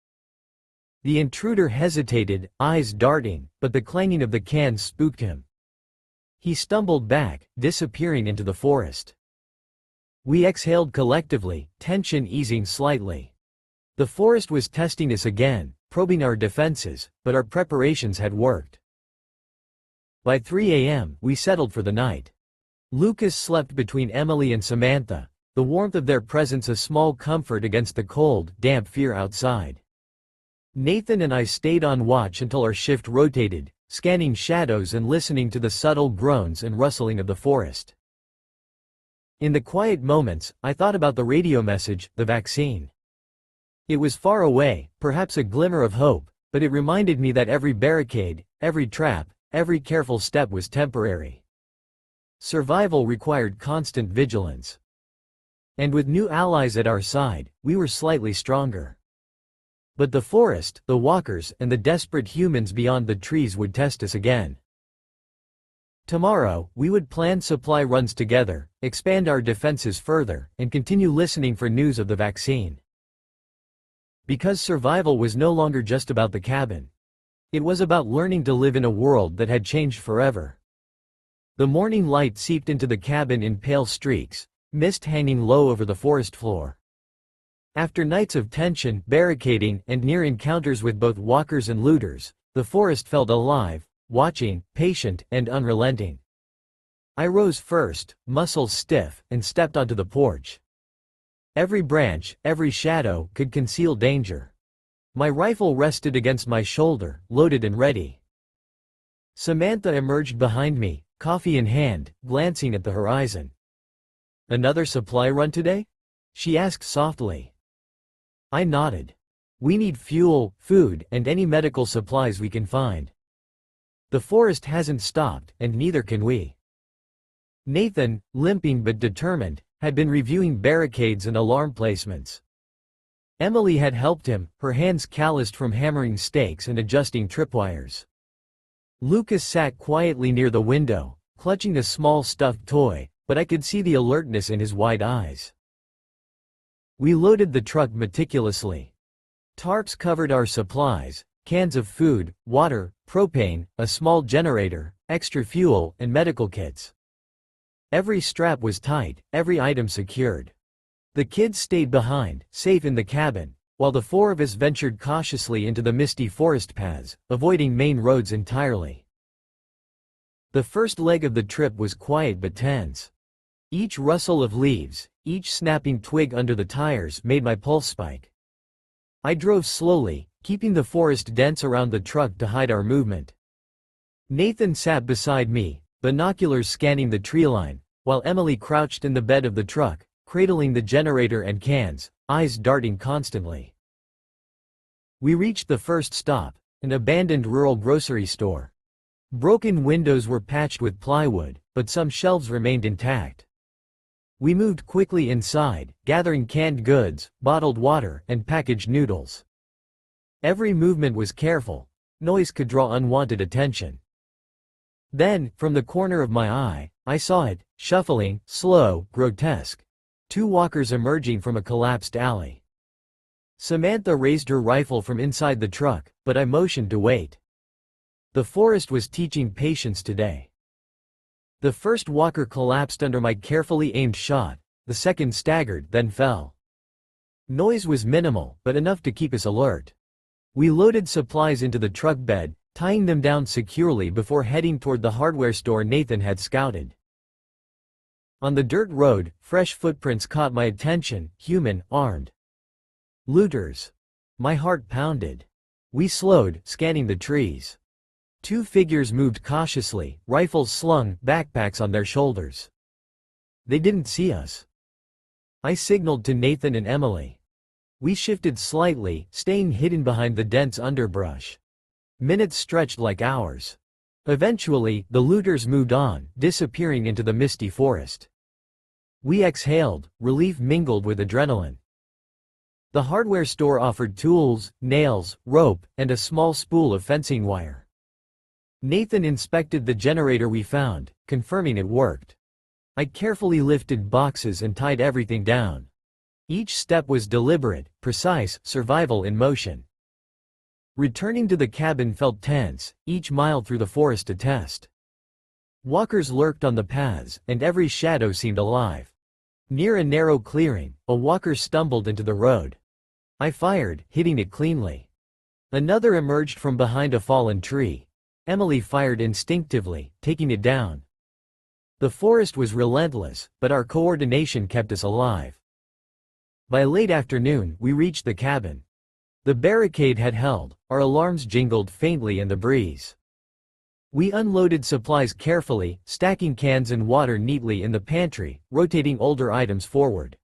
The intruder hesitated, eyes darting, but the clanging of the cans spooked him. He stumbled back, disappearing into the forest. We exhaled collectively, tension easing slightly. The forest was testing us again, probing our defenses, but our preparations had worked. By 3 a.m., we settled for the night. Lucas slept between Emily and Samantha, the warmth of their presence a small comfort against the cold, damp fear outside. Nathan and I stayed on watch until our shift rotated, scanning shadows and listening to the subtle groans and rustling of the forest. In the quiet moments, I thought about the radio message, the vaccine. It was far away, perhaps a glimmer of hope, but it reminded me that every barricade, every trap, every careful step was temporary. Survival required constant vigilance. And with new allies at our side, we were slightly stronger. But the forest, the walkers, and the desperate humans beyond the trees would test us again. Tomorrow, we would plan supply runs together, expand our defenses further, and continue listening for news of the vaccine. Because survival was no longer just about the cabin. It was about learning to live in a world that had changed forever. The morning light seeped into the cabin in pale streaks, mist hanging low over the forest floor. After nights of tension, barricading, and near encounters with both walkers and looters, the forest felt alive, watching, patient, and unrelenting. I rose first, muscles stiff, and stepped onto the porch. Every branch, every shadow, could conceal danger. My rifle rested against my shoulder, loaded and ready. Samantha emerged behind me, coffee in hand, glancing at the horizon. "Another supply run today?" she asked softly. I nodded. We need fuel, food, and any medical supplies we can find. The forest hasn't stopped, and neither can we. Nathan, limping but determined, had been reviewing barricades and alarm placements. Emily had helped him, her hands calloused from hammering stakes and adjusting tripwires. Lucas sat quietly near the window, clutching a small stuffed toy, but I could see the alertness in his wide eyes. We loaded the truck meticulously. Tarps covered our supplies, cans of food, water, propane, a small generator, extra fuel, and medical kits. Every strap was tight, every item secured. The kids stayed behind, safe in the cabin, while the four of us ventured cautiously into the misty forest paths, avoiding main roads entirely. The first leg of the trip was quiet but tense. Each rustle of leaves, each snapping twig under the tires made my pulse spike. I drove slowly, keeping the forest dense around the truck to hide our movement. Nathan sat beside me, binoculars scanning the treeline, while Emily crouched in the bed of the truck, cradling the generator and cans, eyes darting constantly. We reached the first stop, an abandoned rural grocery store. Broken windows were patched with plywood, but some shelves remained intact. We moved quickly inside, gathering canned goods, bottled water, and packaged noodles. Every movement was careful. Noise could draw unwanted attention. Then, from the corner of my eye, I saw it, shuffling, slow, grotesque. Two walkers emerging from a collapsed alley. Samantha raised her rifle from inside the truck, but I motioned to wait. The forest was teaching patience today. The first walker collapsed under my carefully aimed shot, the second staggered, then fell. Noise was minimal, but enough to keep us alert. We loaded supplies into the truck bed, tying them down securely before heading toward the hardware store Nathan had scouted. On the dirt road, fresh footprints caught my attention, human, armed. Looters. My heart pounded. We slowed, scanning the trees. Two figures moved cautiously, rifles slung, backpacks on their shoulders. They didn't see us. I signaled to Nathan and Emily. We shifted slightly, staying hidden behind the dense underbrush. Minutes stretched like hours. Eventually, the looters moved on, disappearing into the misty forest. We exhaled, relief mingled with adrenaline. The hardware store offered tools, nails, rope, and a small spool of fencing wire. Nathan inspected the generator we found, confirming it worked. I carefully lifted boxes and tied everything down. Each step was deliberate, precise, survival in motion. Returning to the cabin felt tense, each mile through the forest a test. Walkers lurked on the paths, and every shadow seemed alive. Near a narrow clearing, a walker stumbled into the road. I fired, hitting it cleanly. Another emerged from behind a fallen tree. Emily fired instinctively, taking it down. The forest was relentless, but our coordination kept us alive. By late afternoon, we reached the cabin. The barricade had held, our alarms jingled faintly in the breeze. We unloaded supplies carefully, stacking cans and water neatly in the pantry, rotating older items forward.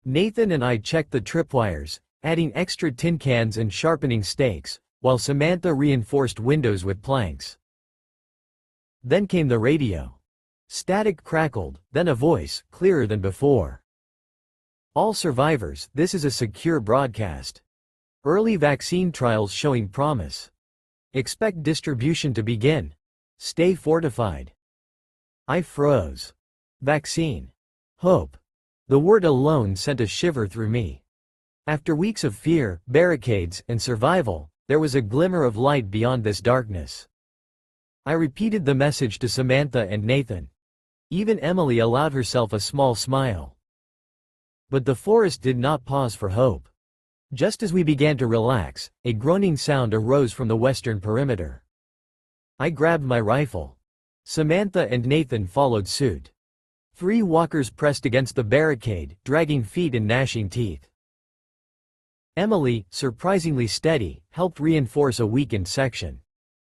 Nathan and I checked the tripwires, adding extra tin cans and sharpening stakes, while Samantha reinforced windows with planks. Then came the radio. Static crackled, then a voice, clearer than before. All survivors, this is a secure broadcast. Early vaccine trials showing promise. Expect distribution to begin. Stay fortified. I froze. Vaccine. Hope. The word alone sent a shiver through me. After weeks of fear, barricades, and survival, there was a glimmer of light beyond this darkness. I repeated the message to Samantha and Nathan. Even Emily allowed herself a small smile. But the forest did not pause for hope. Just as we began to relax, a groaning sound arose from the western perimeter. I grabbed my rifle. Samantha and Nathan followed suit. 3 walkers pressed against the barricade, dragging feet and gnashing teeth. Emily, surprisingly steady, helped reinforce a weakened section.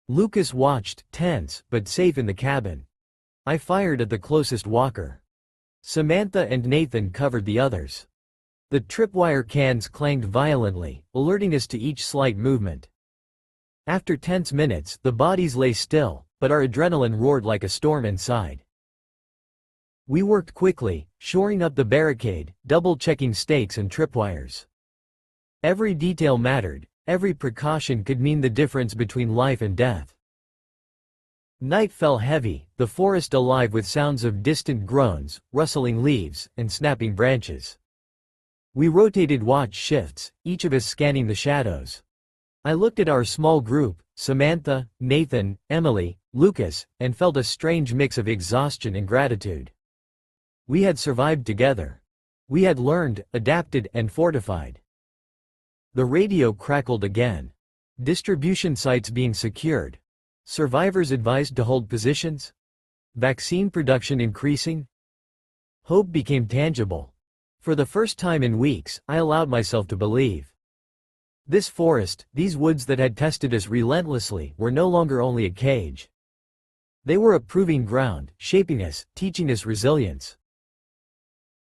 Lucas watched, tense, but safe in the cabin. I fired at the closest walker. Samantha and Nathan covered the others. The tripwire cans clanged violently, alerting us to each slight movement. After tense minutes, the bodies lay still, but our adrenaline roared like a storm inside. We worked quickly, shoring up the barricade, double-checking stakes and tripwires. Every detail mattered, every precaution could mean the difference between life and death. Night fell heavy, the forest alive with sounds of distant groans, rustling leaves, and snapping branches. We rotated watch shifts, each of us scanning the shadows. I looked at our small group, Samantha, Nathan, Emily, Lucas, and felt a strange mix of exhaustion and gratitude. We had survived together. We had learned, adapted, and fortified. The radio crackled again. Distribution sites being secured. Survivors advised to hold positions. Vaccine production increasing. Hope became tangible. For the first time in weeks, I allowed myself to believe. This forest, these woods that had tested us relentlessly, were no longer only a cage. They were a proving ground, shaping us, teaching us resilience.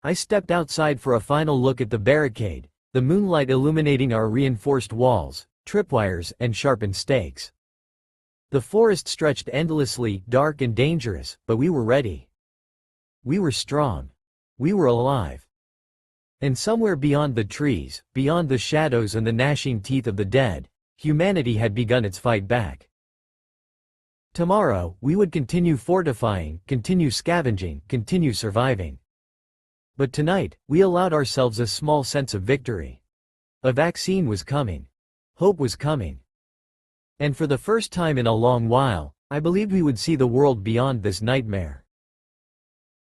I stepped outside for a final look at the barricade, the moonlight illuminating our reinforced walls, tripwires, and sharpened stakes. The forest stretched endlessly, dark and dangerous, but we were ready. We were strong. We were alive. And somewhere beyond the trees, beyond the shadows and the gnashing teeth of the dead, humanity had begun its fight back. Tomorrow, we would continue fortifying, continue scavenging, continue surviving. But tonight, we allowed ourselves a small sense of victory. A vaccine was coming. Hope was coming. And for the first time in a long while, I believed we would see the world beyond this nightmare.